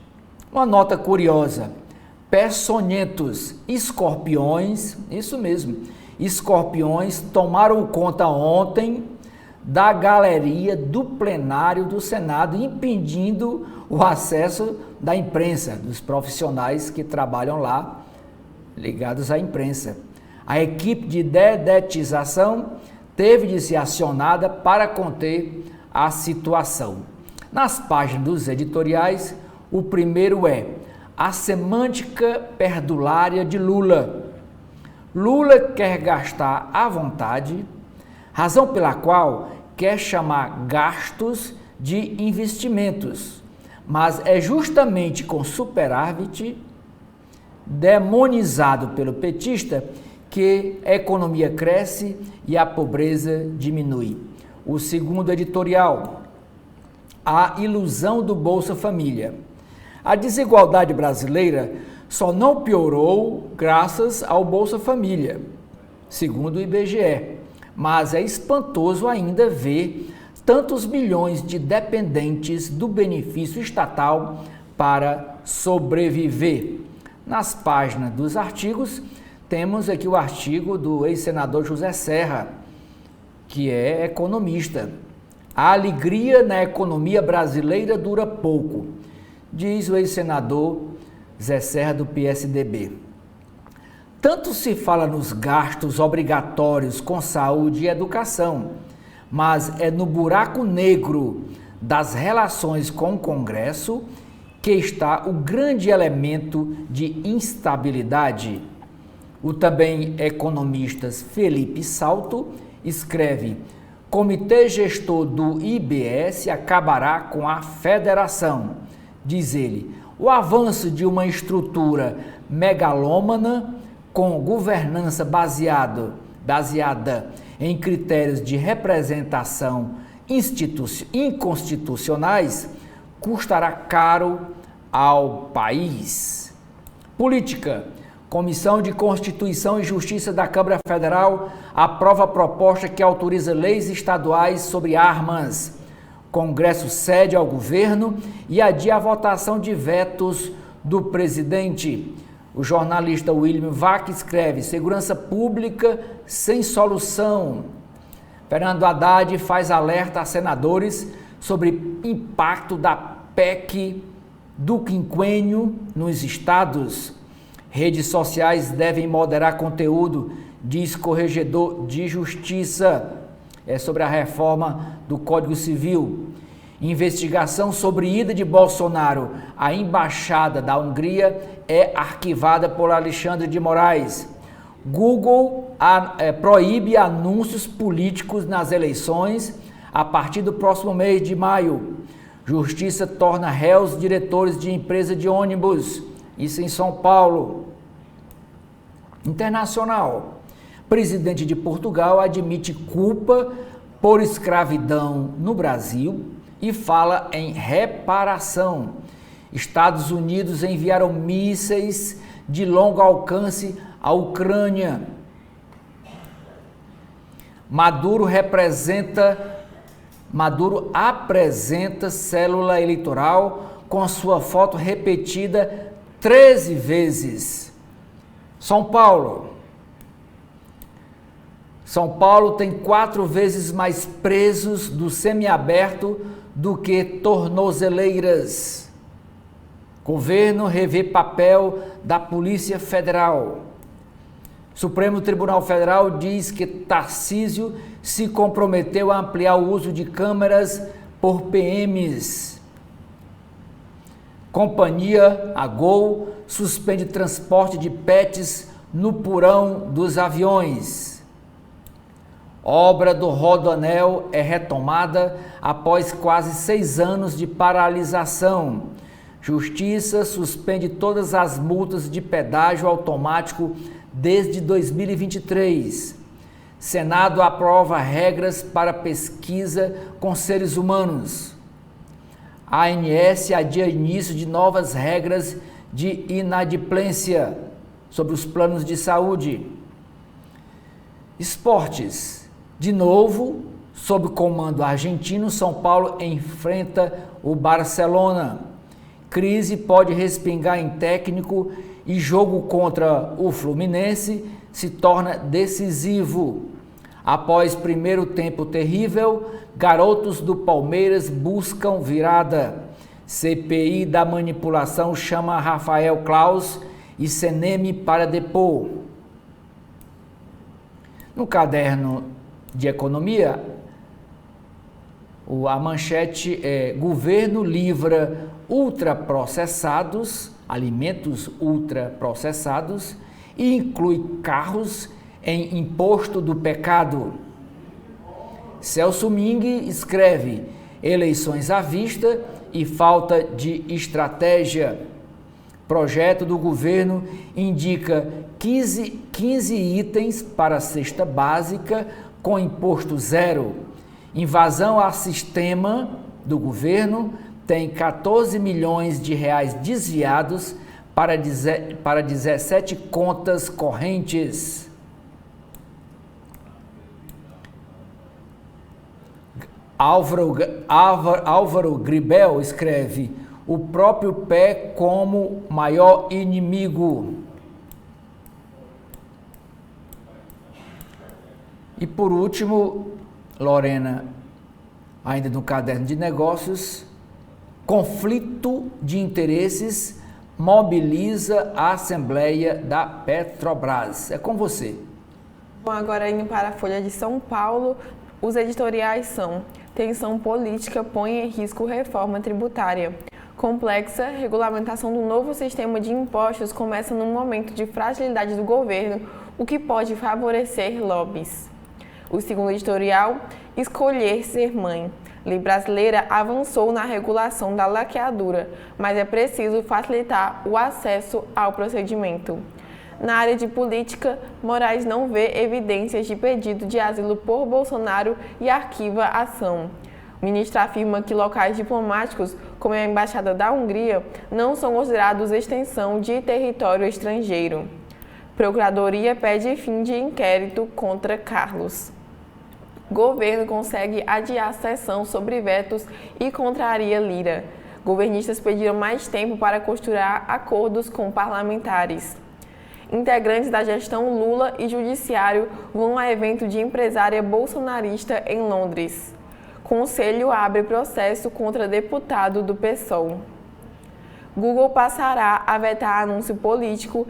Uma nota curiosa, peçonhentos, escorpiões, isso mesmo, escorpiões tomaram conta ontem da galeria do plenário do Senado, impedindo o acesso da imprensa, dos profissionais que trabalham lá, ligados à imprensa. A equipe de dedetização teve de ser acionada para conter a situação. Nas páginas dos editoriais, o primeiro é a semântica perdulária de Lula. Lula quer gastar à vontade, razão pela qual quer chamar gastos de investimentos, mas é justamente com superávit demonizado pelo petista que a economia cresce e a pobreza diminui. O segundo editorial, a ilusão do Bolsa Família. A desigualdade brasileira só não piorou graças ao Bolsa Família, segundo o IBGE, mas é espantoso ainda ver tantos milhões de dependentes do benefício estatal para sobreviver. Nas páginas dos artigos, temos aqui o artigo do ex-senador José Serra, que é economista. A alegria na economia brasileira dura pouco, diz o ex-senador Zé Serra do PSDB. Tanto se fala nos gastos obrigatórios com saúde e educação, mas é no buraco negro das relações com o Congresso que está o grande elemento de instabilidade. O também economista Felipe Salto escreve: Comitê Gestor do IBS acabará com a federação. Diz ele, o avanço de uma estrutura megalômana com governança baseada em critérios de representação inconstitucionais custará caro ao país. Política. Comissão de Constituição e Justiça da Câmara Federal aprova a proposta que autoriza leis estaduais sobre armas. Congresso cede ao governo e adia a votação de vetos do presidente. O jornalista William Vac escreve: segurança pública sem solução. Fernando Haddad faz alerta a senadores sobre impacto da PEC do quinquênio nos estados. Redes sociais devem moderar conteúdo, diz Corregedor de Justiça. É sobre a reforma do Código Civil. Investigação sobre ida de Bolsonaro à Embaixada da Hungria é arquivada por Alexandre de Moraes. Google proíbe anúncios políticos nas eleições a partir do próximo mês de maio. Justiça torna réus diretores de empresa de ônibus. Isso em São Paulo. Internacional. Presidente de Portugal admite culpa por escravidão no Brasil e fala em reparação. Estados Unidos enviaram mísseis de longo alcance à Ucrânia. Maduro apresenta célula eleitoral com sua foto repetida 13 vezes. São Paulo tem 4 vezes mais presos do semiaberto do que tornozeleiras. Governo revê papel da Polícia Federal. Supremo Tribunal Federal diz que Tarcísio se comprometeu a ampliar o uso de câmeras por PMs. Companhia, a Gol, suspende transporte de pets no porão dos aviões. Obra do Rodoanel é retomada após quase 6 anos de paralisação. Justiça suspende todas as multas de pedágio automático desde 2023. Senado aprova regras para pesquisa com seres humanos. A ANS adia início de novas regras de inadimplência sobre os planos de saúde. Esportes. De novo, sob comando argentino, São Paulo enfrenta o Barcelona. Crise pode respingar em técnico e jogo contra o Fluminense se torna decisivo. Após primeiro tempo terrível, garotos do Palmeiras buscam virada. CPI da manipulação chama Rafael Claus e CNM para depor. No caderno de economia, a manchete é: governo livra ultraprocessados, alimentos ultraprocessados, e inclui carros em imposto do pecado. Celso Ming escreve: eleições à vista e falta de estratégia. Projeto do governo indica 15 itens para a cesta básica com imposto zero. Invasão ao sistema do governo tem 14 milhões de reais desviados para 17 contas correntes. Álvaro Gribel escreve: o próprio pé como maior inimigo. E por último, Lorena, ainda no caderno de negócios, conflito de interesses mobiliza a Assembleia da Petrobras. É com você. Bom, agora indo para a Folha de São Paulo, os editoriais são: tensão política põe em risco reforma tributária. Complexa regulamentação do novo sistema de impostos começa num momento de fragilidade do governo, o que pode favorecer lobbies. O segundo editorial, escolher ser mãe. Lei brasileira avançou na regulação da laqueadura, mas é preciso facilitar o acesso ao procedimento. Na área de política, Moraes não vê evidências de pedido de asilo por Bolsonaro e arquiva a ação. O ministro afirma que locais diplomáticos como a Embaixada da Hungria, não são considerados extensão de território estrangeiro. Procuradoria pede fim de inquérito contra Carlos. Governo consegue adiar sessão sobre vetos e contraria Lira. Governistas pediram mais tempo para costurar acordos com parlamentares. Integrantes da gestão Lula e Judiciário vão a evento de empresária bolsonarista em Londres. Conselho abre processo contra deputado do PSOL. Google passará a vetar anúncio político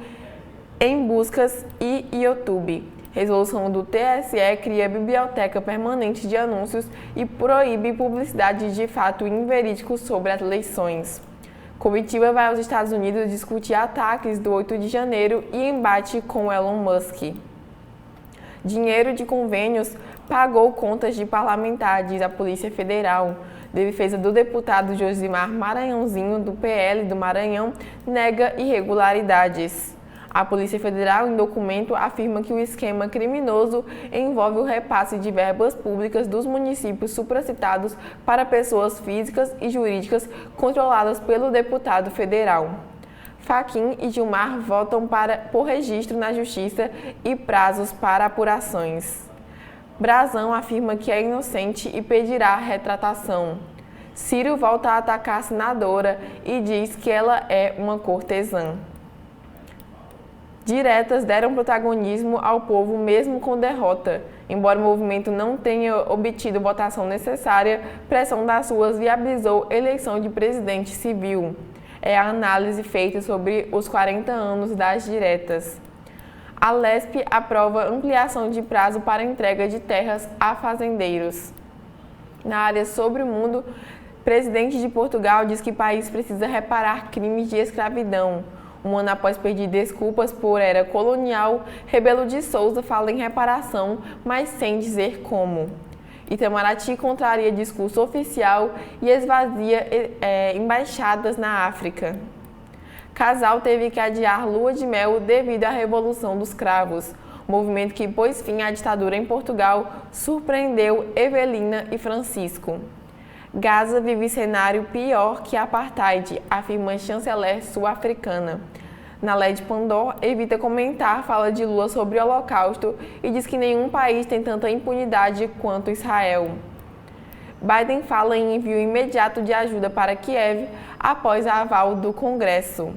em buscas e YouTube. Resolução do TSE cria biblioteca permanente de anúncios e proíbe publicidade de fato inverídico sobre as eleições. Comitiva vai aos Estados Unidos discutir ataques do 8 de janeiro e embate com Elon Musk. Dinheiro de convênios pagou contas de parlamentar, diz a Polícia Federal. Defesa do deputado Josimar Maranhãozinho, do PL do Maranhão, nega irregularidades. A Polícia Federal, em documento, afirma que o esquema criminoso envolve o repasse de verbas públicas dos municípios supracitados para pessoas físicas e jurídicas controladas pelo deputado federal. Fachin e Gilmar votam por registro na Justiça e prazos para apurações. Brazão afirma que é inocente e pedirá retratação. Ciro volta a atacar a senadora e diz que ela é uma cortesã. Diretas deram protagonismo ao povo mesmo com derrota. Embora o movimento não tenha obtido votação necessária, pressão das ruas viabilizou eleição de presidente civil. É a análise feita sobre os 40 anos das diretas. A Lesp aprova ampliação de prazo para entrega de terras a fazendeiros. Na área sobre o mundo, presidente de Portugal diz que o país precisa reparar crimes de escravidão. Um ano após pedir desculpas por era colonial, Rebelo de Sousa fala em reparação, mas sem dizer como. Itamaraty contraria discurso oficial e esvazia embaixadas na África. Casal teve que adiar lua de mel devido à Revolução dos Cravos. Movimento que pôs fim à ditadura em Portugal surpreendeu Evelina e Francisco. Gaza vive cenário pior que apartheid, afirma chanceler sul-africana. Naled Pandor evita comentar fala de Lula sobre o Holocausto e diz que nenhum país tem tanta impunidade quanto Israel. Biden fala em envio imediato de ajuda para Kiev após a aval do Congresso.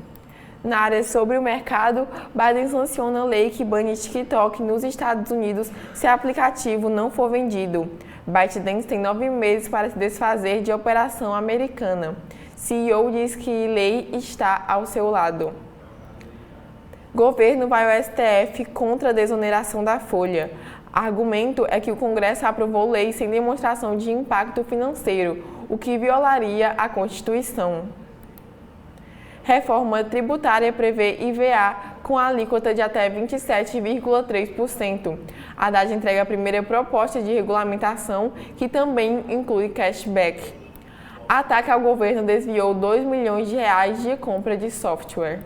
Na área sobre o mercado, Biden sanciona a lei que bane TikTok nos Estados Unidos se o aplicativo não for vendido. ByteDance tem 9 meses para se desfazer de operação americana. CEO diz que lei está ao seu lado. Governo vai ao STF contra a desoneração da folha. Argumento é que o Congresso aprovou lei sem demonstração de impacto financeiro, o que violaria a Constituição. Reforma tributária prevê IVA com a alíquota de até 27,3%. A Haddad entrega a primeira proposta de regulamentação, que também inclui cashback. Ataque ao governo desviou R$ 2 milhões de compra de software.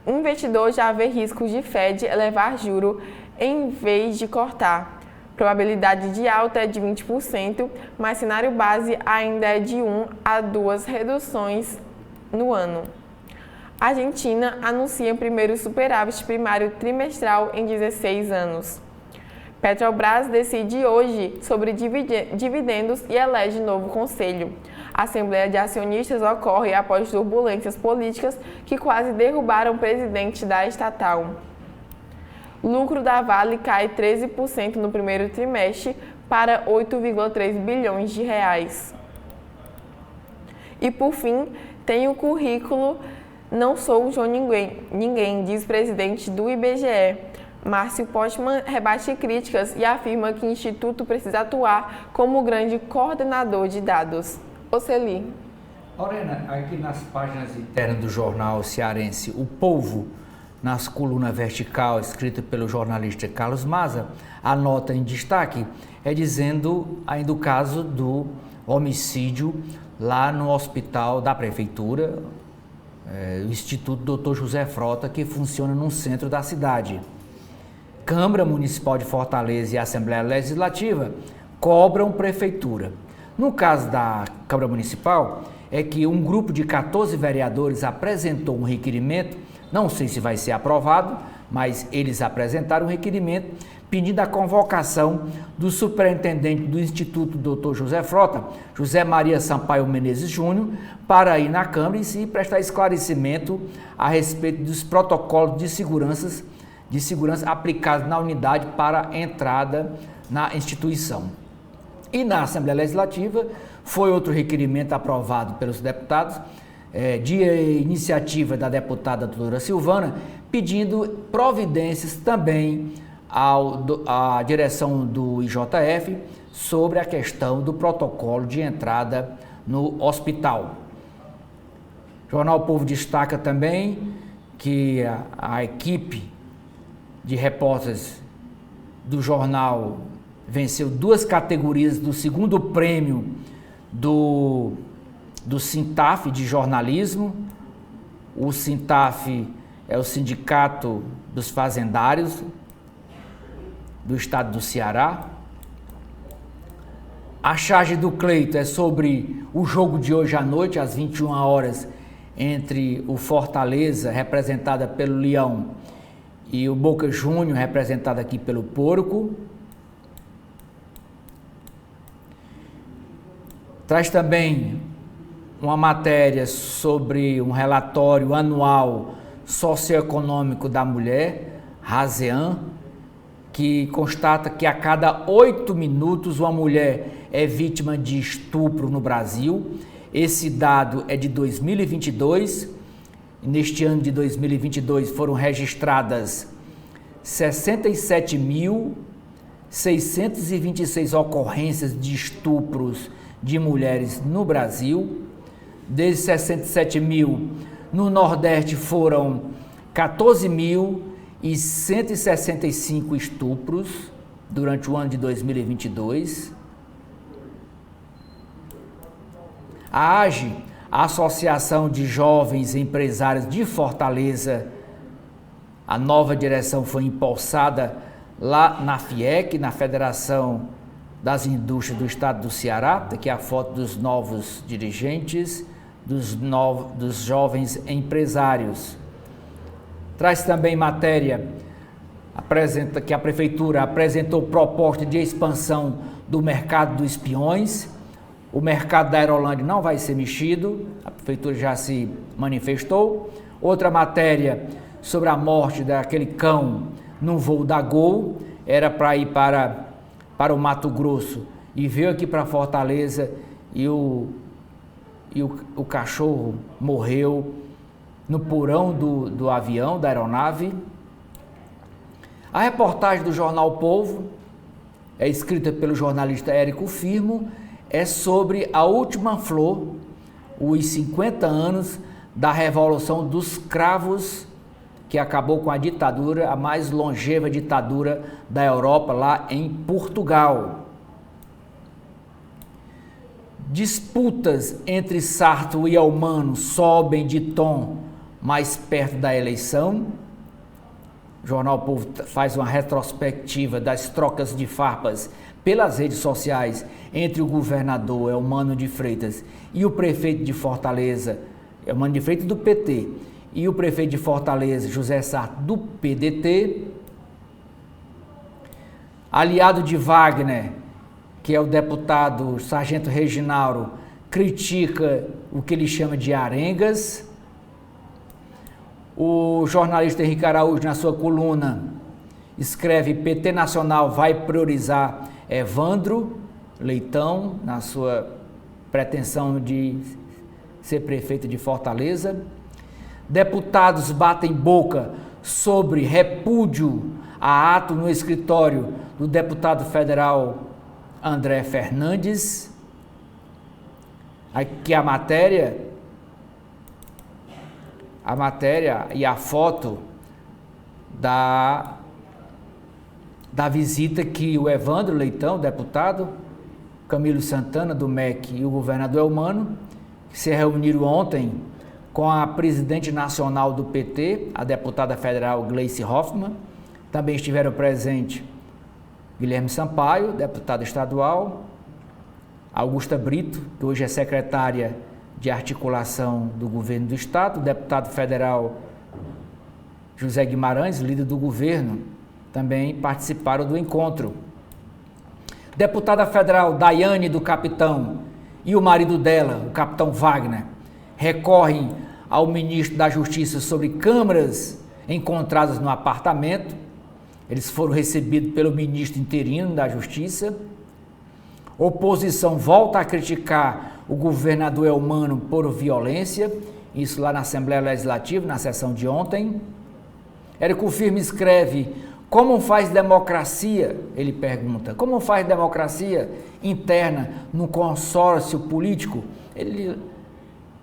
Investidor já vê riscos de Fed elevar juro em vez de cortar. Probabilidade de alta é de 20%, mas cenário base ainda é de 1 a 2 reduções no ano. A Argentina anuncia o primeiro superávit primário trimestral em 16 anos. Petrobras decide hoje sobre dividendos e elege novo conselho. A Assembleia de Acionistas ocorre após turbulências políticas que quase derrubaram o presidente da estatal. Lucro da Vale cai 13% no primeiro trimestre para 8,3 bilhões de reais. E por fim, tem o currículo Não Sou João Ninguém, diz presidente do IBGE. Márcio Postman rebate críticas e afirma que o Instituto precisa atuar como grande coordenador de dados. Oceli. Lorena, aqui nas páginas internas do jornal cearense O Povo, nas colunas vertical, escrita pelo jornalista Carlos Maza, a nota em destaque é dizendo ainda o caso do homicídio lá no hospital da prefeitura, o Instituto Dr. José Frota, que funciona no centro da cidade. Câmara Municipal de Fortaleza e Assembleia Legislativa cobram prefeitura. No caso da Câmara Municipal, é que um grupo de 14 vereadores apresentou um requerimento, não sei se vai ser aprovado, mas eles apresentaram um requerimento pedindo a convocação do superintendente do Instituto Dr. José Frota, José Maria Sampaio Menezes Júnior, para ir na Câmara e prestar esclarecimento a respeito dos protocolos de segurança aplicados na unidade para entrada na instituição. E na Assembleia Legislativa foi outro requerimento aprovado pelos deputados, de iniciativa da deputada doutora Silvana, pedindo providências também à direção do IJF sobre a questão do protocolo de entrada no hospital. O Jornal O Povo destaca também que a equipe de repórteres do jornal venceu 2 categorias do segundo prêmio do Sintaf de jornalismo. O Sintaf é o Sindicato dos Fazendários do estado do Ceará. A charge do Cleito é sobre o jogo de hoje à noite, às 21 horas, entre o Fortaleza, representada pelo Leão, e o Boca Júnior, representado aqui pelo Porco. Traz também uma matéria sobre um relatório anual socioeconômico da mulher, RASEAN, que constata que a cada 8 minutos uma mulher é vítima de estupro no Brasil. Esse dado é de 2022. Neste ano de 2022 foram registradas 67.626 ocorrências de estupros de mulheres no Brasil. Desses 67 mil, no Nordeste foram 14.165 estupros durante o ano de 2022. A AGE, a Associação de Jovens Empresários de Fortaleza, a nova direção foi empossada lá na FIEC, na Federação das Indústrias do Estado do Ceará. Aqui a foto dos novos dirigentes, dos jovens empresários. Traz também matéria, que a Prefeitura apresentou proposta de expansão do mercado dos peões. O mercado da Aerolândia não vai ser mexido, a Prefeitura já se manifestou. Outra matéria sobre a morte daquele cão num voo da Gol, era para ir para o Mato Grosso e veio aqui para Fortaleza e o cachorro morreu no porão do avião, da aeronave. A reportagem do Jornal O Povo, é escrita pelo jornalista Érico Firmo, é sobre a última flor, os 50 anos da Revolução dos Cravos, que acabou com a ditadura, a mais longeva ditadura da Europa, lá em Portugal. Disputas entre Sarto e Elmano sobem de tom mais perto da eleição. O Jornal O Povo faz uma retrospectiva das trocas de farpas pelas redes sociais entre o governador Elmano de Freitas e o prefeito de Fortaleza, Elmano de Freitas do PT, e o prefeito de Fortaleza, José Sarto, do PDT. Aliado de Wagner, que é o deputado Sargento Reginaldo, critica o que ele chama de arengas. O jornalista Henrique Araújo, na sua coluna, escreve: PT Nacional vai priorizar Evandro Leitão, na sua pretensão de ser prefeito de Fortaleza. Deputados batem boca sobre repúdio a ato no escritório do deputado federal André Fernandes. Aqui a matéria e a foto da visita que o Evandro Leitão, deputado, Camilo Santana, do MEC, e o governador Elmano, que se reuniram ontem com a presidente nacional do PT, a deputada federal Gleice Hoffmann. Também estiveram presentes Guilherme Sampaio, deputada estadual, Augusta Brito, que hoje é secretária de articulação do governo do Estado, o deputado federal José Guimarães, líder do governo, também participaram do encontro. Deputada federal Daiane do Capitão e o marido dela, o capitão Wagner, recorrem ao ministro da Justiça sobre câmeras encontradas no apartamento. Eles foram recebidos pelo ministro interino da Justiça. Oposição volta a criticar o governador Elmano por violência, isso lá na Assembleia Legislativa, na sessão de ontem. Érico Firmo escreve: como faz democracia, ele pergunta, como faz democracia interna no consórcio político? Ele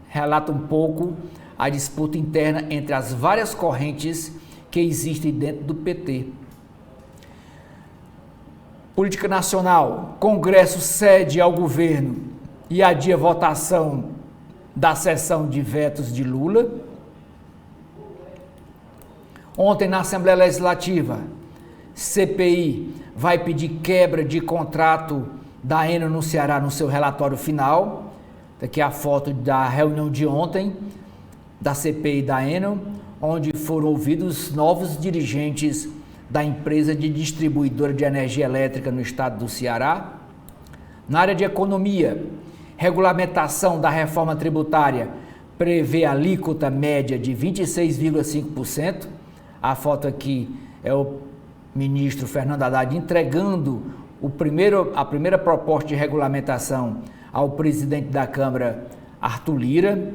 relata um pouco a disputa interna entre as várias correntes que existem dentro do PT. Política nacional, Congresso cede ao governo e adia votação da sessão de vetos de Lula. Ontem na Assembleia Legislativa, CPI vai pedir quebra de contrato da Enel no Ceará no seu relatório final. Aqui é a foto da reunião de ontem da CPI da Enel, onde foram ouvidos novos dirigentes da empresa de distribuidora de energia elétrica no estado do Ceará. Na área de economia, regulamentação da reforma tributária prevê alíquota média de 26,5%. A foto aqui é o ministro Fernando Haddad entregando a primeira proposta de regulamentação ao presidente da Câmara, Arthur Lira.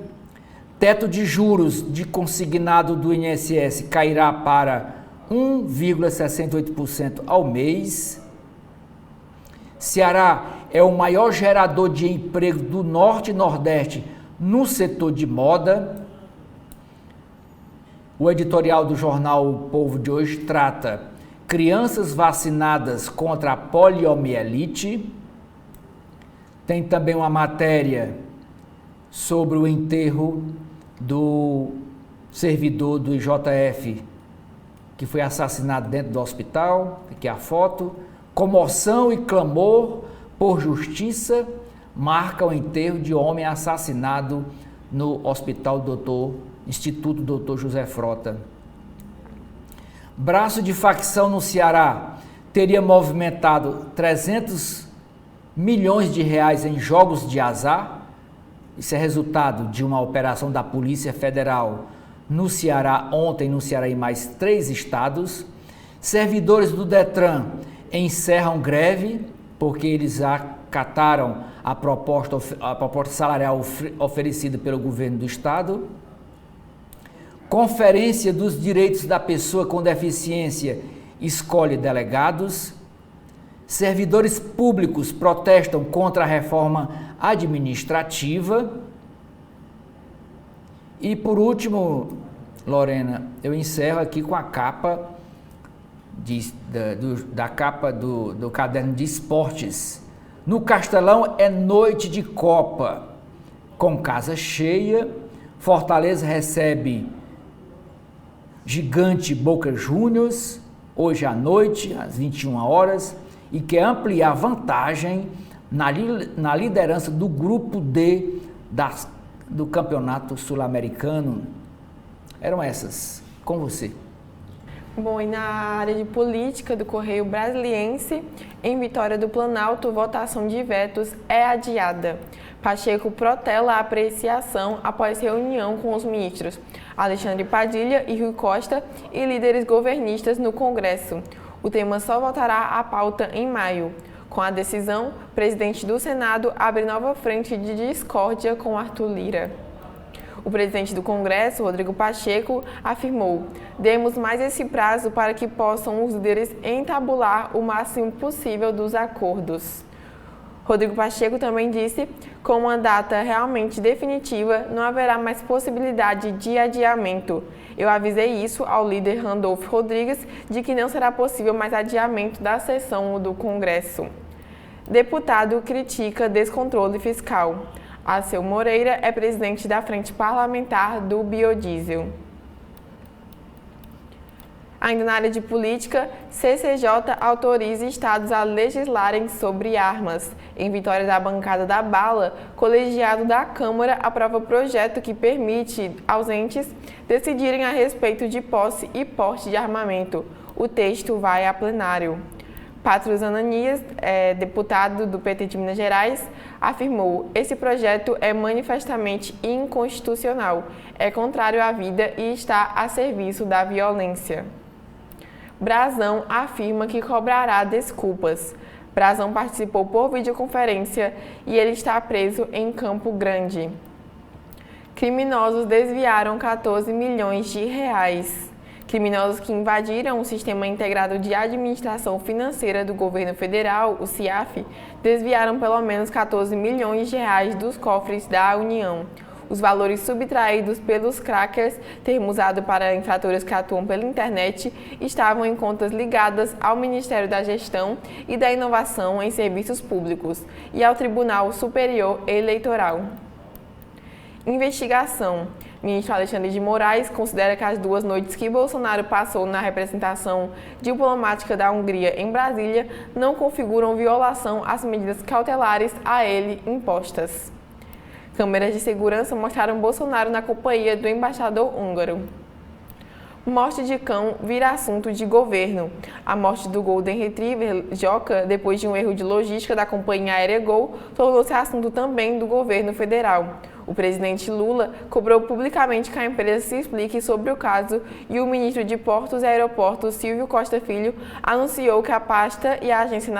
Teto de juros de consignado do INSS cairá para 1,68% ao mês. Ceará é o maior gerador de emprego do Norte e Nordeste no setor de moda. O editorial do jornal O Povo de hoje trata crianças vacinadas contra a poliomielite. Tem também uma matéria sobre o enterro do servidor do IJF que foi assassinado dentro do hospital. Aqui a foto. Comoção e clamor por justiça marca o enterro de homem assassinado no Hospital Instituto Dr. José Frota. Braço de facção no Ceará teria movimentado 300 milhões de reais em jogos de azar. Isso é resultado de uma operação da Polícia Federal no Ceará, ontem no Ceará e mais 3 estados. Servidores do Detran encerram greve porque eles acataram a proposta salarial oferecida pelo governo do estado. Conferência dos Direitos da Pessoa com Deficiência escolhe delegados. Servidores públicos protestam contra a reforma administrativa. E por último, Lorena, eu encerro aqui com a capa do caderno de esportes. No Castelão é noite de Copa, com casa cheia. Fortaleza recebe Gigante Boca Juniors, hoje à noite, às 21 horas, e quer ampliar vantagem na liderança do grupo D do Campeonato Sul-Americano. Eram essas. Com você. Bom, e na área de política do Correio Brasiliense, em Vitória do Planalto, votação de vetos é adiada. Pacheco protela a apreciação após reunião com os ministros Alexandre Padilha e Rui Costa e líderes governistas no Congresso. O tema só voltará à pauta em maio. Com a decisão, o presidente do Senado abre nova frente de discórdia com Arthur Lira. O presidente do Congresso, Rodrigo Pacheco, afirmou: demos mais esse prazo para que possam os líderes entabular o máximo possível dos acordos. Rodrigo Pacheco também disse: com uma data realmente definitiva, não haverá mais possibilidade de adiamento. Eu avisei isso ao líder Randolfo Rodrigues de que não será possível mais adiamento da sessão do Congresso. Deputado critica descontrole fiscal. Alceu Moreira é presidente da Frente Parlamentar do Biodiesel. Ainda na área de política, CCJ autoriza estados a legislarem sobre armas. Em vitória da bancada da bala, colegiado da Câmara aprova projeto que permite aos entes decidirem a respeito de posse e porte de armamento. O texto vai a plenário. Patrus Ananias, deputado do PT de Minas Gerais, afirmou: esse projeto é manifestamente inconstitucional, é contrário à vida e está a serviço da violência. Brazão afirma que cobrará desculpas. Brazão participou por videoconferência e ele está preso em Campo Grande. Criminosos desviaram 14 milhões de reais. Criminosos que invadiram o Sistema Integrado de Administração Financeira do Governo Federal, o CIAF, desviaram pelo menos 14 milhões de reais dos cofres da União. Os valores subtraídos pelos crackers, termo usado para infratores que atuam pela internet, estavam em contas ligadas ao Ministério da Gestão e da Inovação em Serviços Públicos e ao Tribunal Superior Eleitoral. Investigação. Ministro Alexandre de Moraes considera que as 2 noites que Bolsonaro passou na representação diplomática da Hungria em Brasília não configuram violação às medidas cautelares a ele impostas. Câmeras de segurança mostraram Bolsonaro na companhia do embaixador húngaro. Morte de cão vira assunto de governo. A morte do Golden Retriever Joca, depois de um erro de logística da companhia aérea Gol, tornou-se assunto também do governo federal. O presidente Lula cobrou publicamente que a empresa se explique sobre o caso e o ministro de Portos e Aeroportos, Silvio Costa Filho, anunciou que a pasta e a Agência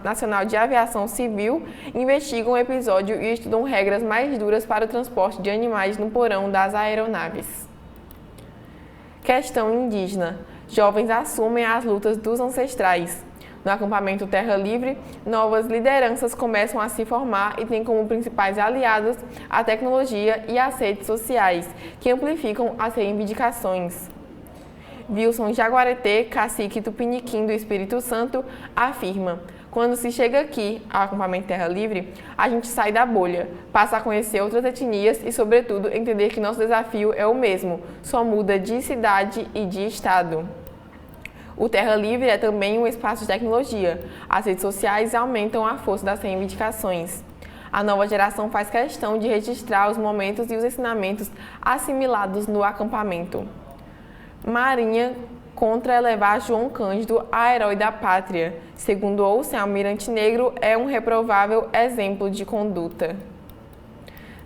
Nacional de Aviação Civil investigam o episódio e estudam regras mais duras para o transporte de animais no porão das aeronaves. Questão indígena. Jovens assumem as lutas dos ancestrais. No acampamento Terra Livre, novas lideranças começam a se formar e têm como principais aliados a tecnologia e as redes sociais, que amplificam as reivindicações. Wilson Jaguareté, cacique tupiniquim do Espírito Santo, afirma: quando se chega aqui, ao acampamento Terra Livre, a gente sai da bolha, passa a conhecer outras etnias e, sobretudo, entender que nosso desafio é o mesmo, só muda de cidade e de estado. O Terra Livre é também um espaço de tecnologia. As redes sociais aumentam a força das reivindicações. A nova geração faz questão de registrar os momentos e os ensinamentos assimilados no acampamento. Marinha contra elevar João Cândido a herói da pátria. Segundo Olsen, Almirante Negro é um reprovável exemplo de conduta.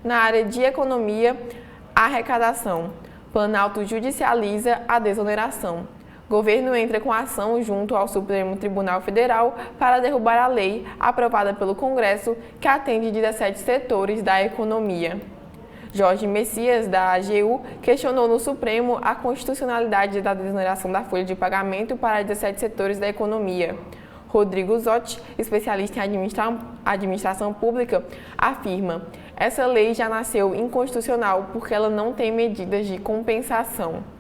Na área de economia, arrecadação. Planalto judicializa a desoneração. Governo entra com ação junto ao Supremo Tribunal Federal para derrubar a lei aprovada pelo Congresso que atende 17 setores da economia. Jorge Messias, da AGU, questionou no Supremo a constitucionalidade da desoneração da folha de pagamento para 17 setores da economia. Rodrigo Zotti, especialista em administração pública, afirma: essa lei já nasceu inconstitucional porque ela não tem medidas de compensação.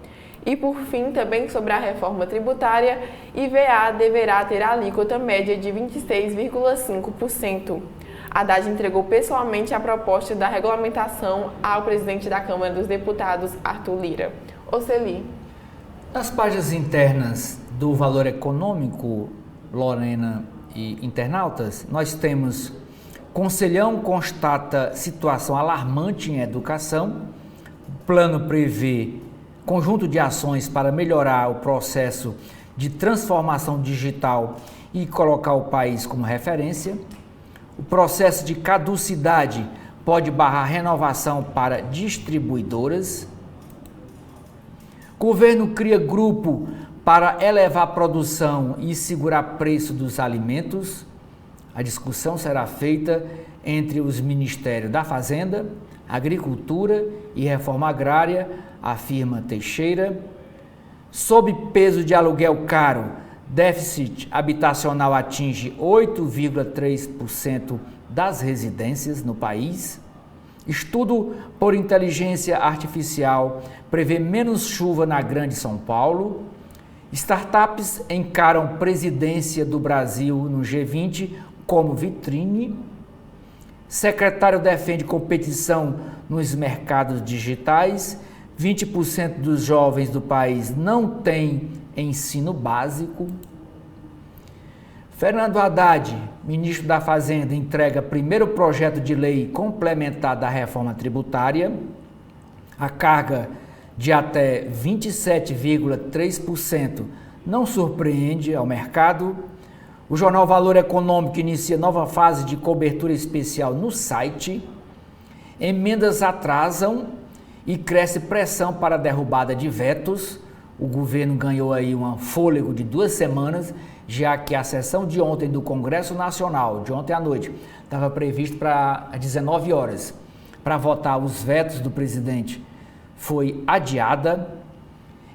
E, por fim, também sobre a reforma tributária, IVA deverá ter a alíquota média de 26,5%. Haddad entregou pessoalmente a proposta da regulamentação ao presidente da Câmara dos Deputados, Arthur Lira. Oceli. Nas páginas internas do Valor Econômico, Lorena e internautas, nós temos: Conselhão constata situação alarmante em educação, plano prevê conjunto de ações para melhorar o processo de transformação digital e colocar o país como referência. O processo de caducidade pode barrar renovação para distribuidoras. Governo cria grupo para elevar a produção e segurar preço dos alimentos. A discussão será feita entre os Ministérios da Fazenda, Agricultura e Reforma Agrária, afirma Teixeira. Sob peso de aluguel caro, déficit habitacional atinge 8,3% das residências no país. Estudo por inteligência artificial prevê menos chuva na Grande São Paulo. Startups encaram presidência do Brasil no G20 como vitrine. Secretário defende competição nos mercados digitais. 20% dos jovens do país não têm ensino básico. Fernando Haddad, ministro da Fazenda, entrega primeiro projeto de lei complementar da reforma tributária. A carga de até 27,3% não surpreende ao mercado. O jornal Valor Econômico inicia nova fase de cobertura especial no site. Emendas atrasam e cresce pressão para a derrubada de vetos. O governo ganhou aí um fôlego de 2 semanas, já que a sessão de ontem do Congresso Nacional, de ontem à noite, estava previsto para 19 horas, para votar os vetos do presidente, foi adiada.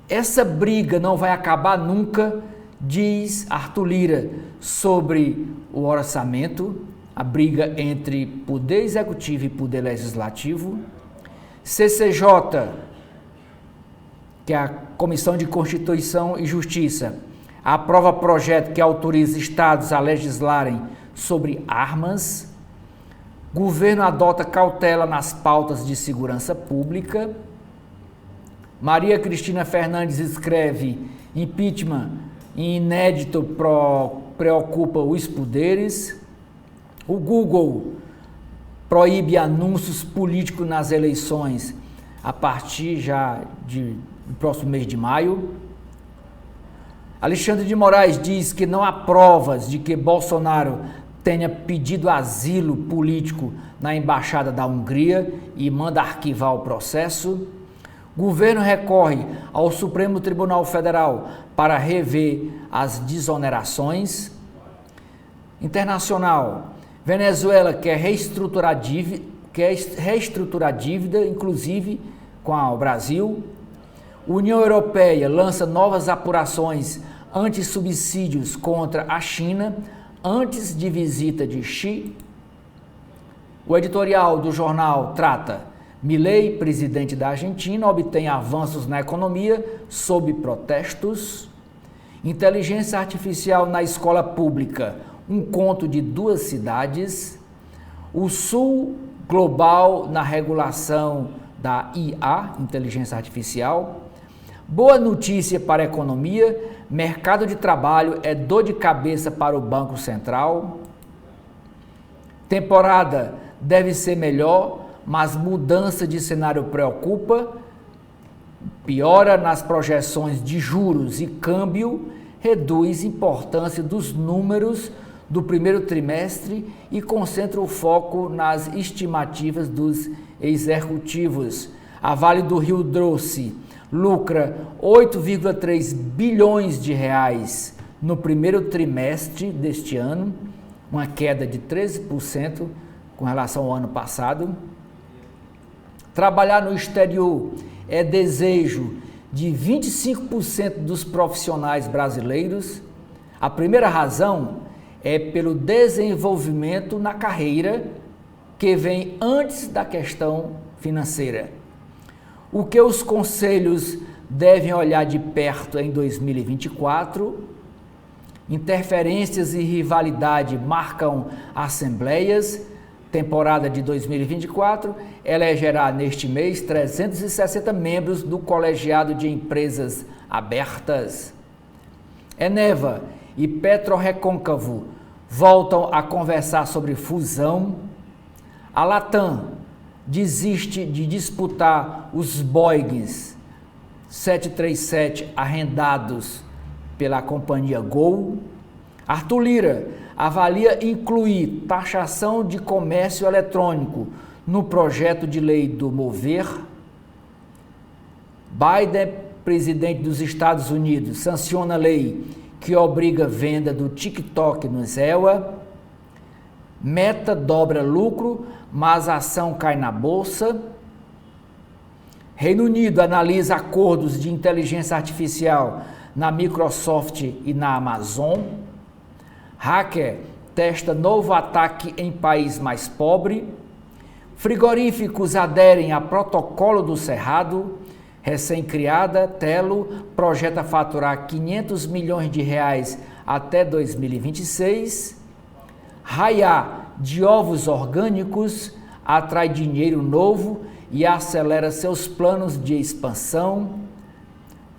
Essa briga não vai acabar nunca, diz Arthur Lira, sobre o orçamento, a briga entre poder executivo e poder legislativo. CCJ, que é a Comissão de Constituição e Justiça, aprova projeto que autoriza estados a legislarem sobre armas. Governo adota cautela nas pautas de segurança pública. Maria Cristina Fernandes escreve: impeachment inédito preocupa os poderes. O Google proíbe anúncios políticos nas eleições a partir já do próximo mês de maio. Alexandre de Moraes diz que não há provas de que Bolsonaro tenha pedido asilo político na Embaixada da Hungria e manda arquivar o processo. Governo recorre ao Supremo Tribunal Federal para rever as desonerações. Internacional, Venezuela quer reestruturar dívida, inclusive com o Brasil. União Europeia lança novas apurações anti-subsídios contra a China antes de visita de Xi. O editorial do jornal trata: Milei, presidente da Argentina, obtém avanços na economia sob protestos. Inteligência artificial na escola pública, um conto de 2 cidades. O Sul global na regulação da IA, inteligência artificial. Boa notícia para a economia: mercado de trabalho é dor de cabeça para o Banco Central. Temporada deve ser melhor, mas mudança de cenário preocupa. Piora nas projeções de juros e câmbio reduz importância dos números do primeiro trimestre e concentra o foco nas estimativas dos executivos. A Vale do Rio Doce lucra 8,3 bilhões de reais no primeiro trimestre deste ano, uma queda de 13% com relação ao ano passado. Trabalhar no exterior é desejo de 25% dos profissionais brasileiros. A primeira razão é pelo desenvolvimento na carreira, que vem antes da questão financeira. O que os conselhos devem olhar de perto em 2024? Interferências e rivalidade marcam assembleias. Temporada de 2024 elegerá neste mês 360 membros do colegiado de empresas abertas. Eneva e PetroRecôncavo voltam a conversar sobre fusão. A Latam desiste de disputar os Boeings 737 arrendados pela companhia Gol. Arthur Lira avalia incluir taxação de comércio eletrônico no projeto de lei do Mover. Biden, presidente dos Estados Unidos, sanciona a lei que obriga a venda do TikTok no EUA. Meta dobra lucro, mas a ação cai na bolsa. Reino Unido analisa acordos de inteligência artificial na Microsoft e na Amazon. Hacker testa novo ataque em país mais pobre. Frigoríficos aderem a protocolo do Cerrado. Recém-criada, Telo projeta faturar 500 milhões de reais até 2026. Raiá de ovos orgânicos atrai dinheiro novo e acelera seus planos de expansão.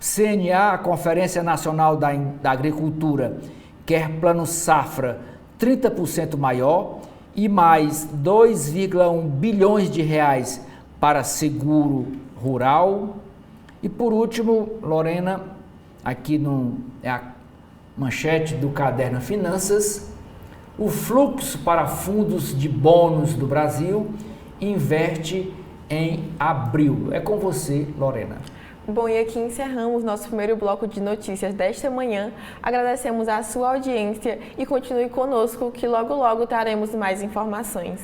CNA, a Conferência Nacional da Agricultura, quer plano safra 30% maior e mais 2,1 bilhões de reais para seguro rural. E por último, Lorena, aqui é a manchete do Caderno Finanças, o fluxo para fundos de bônus do Brasil inverte em abril. É com você, Lorena. Bom, e aqui encerramos nosso primeiro bloco de notícias desta manhã. Agradecemos a sua audiência e continue conosco que logo logo traremos mais informações.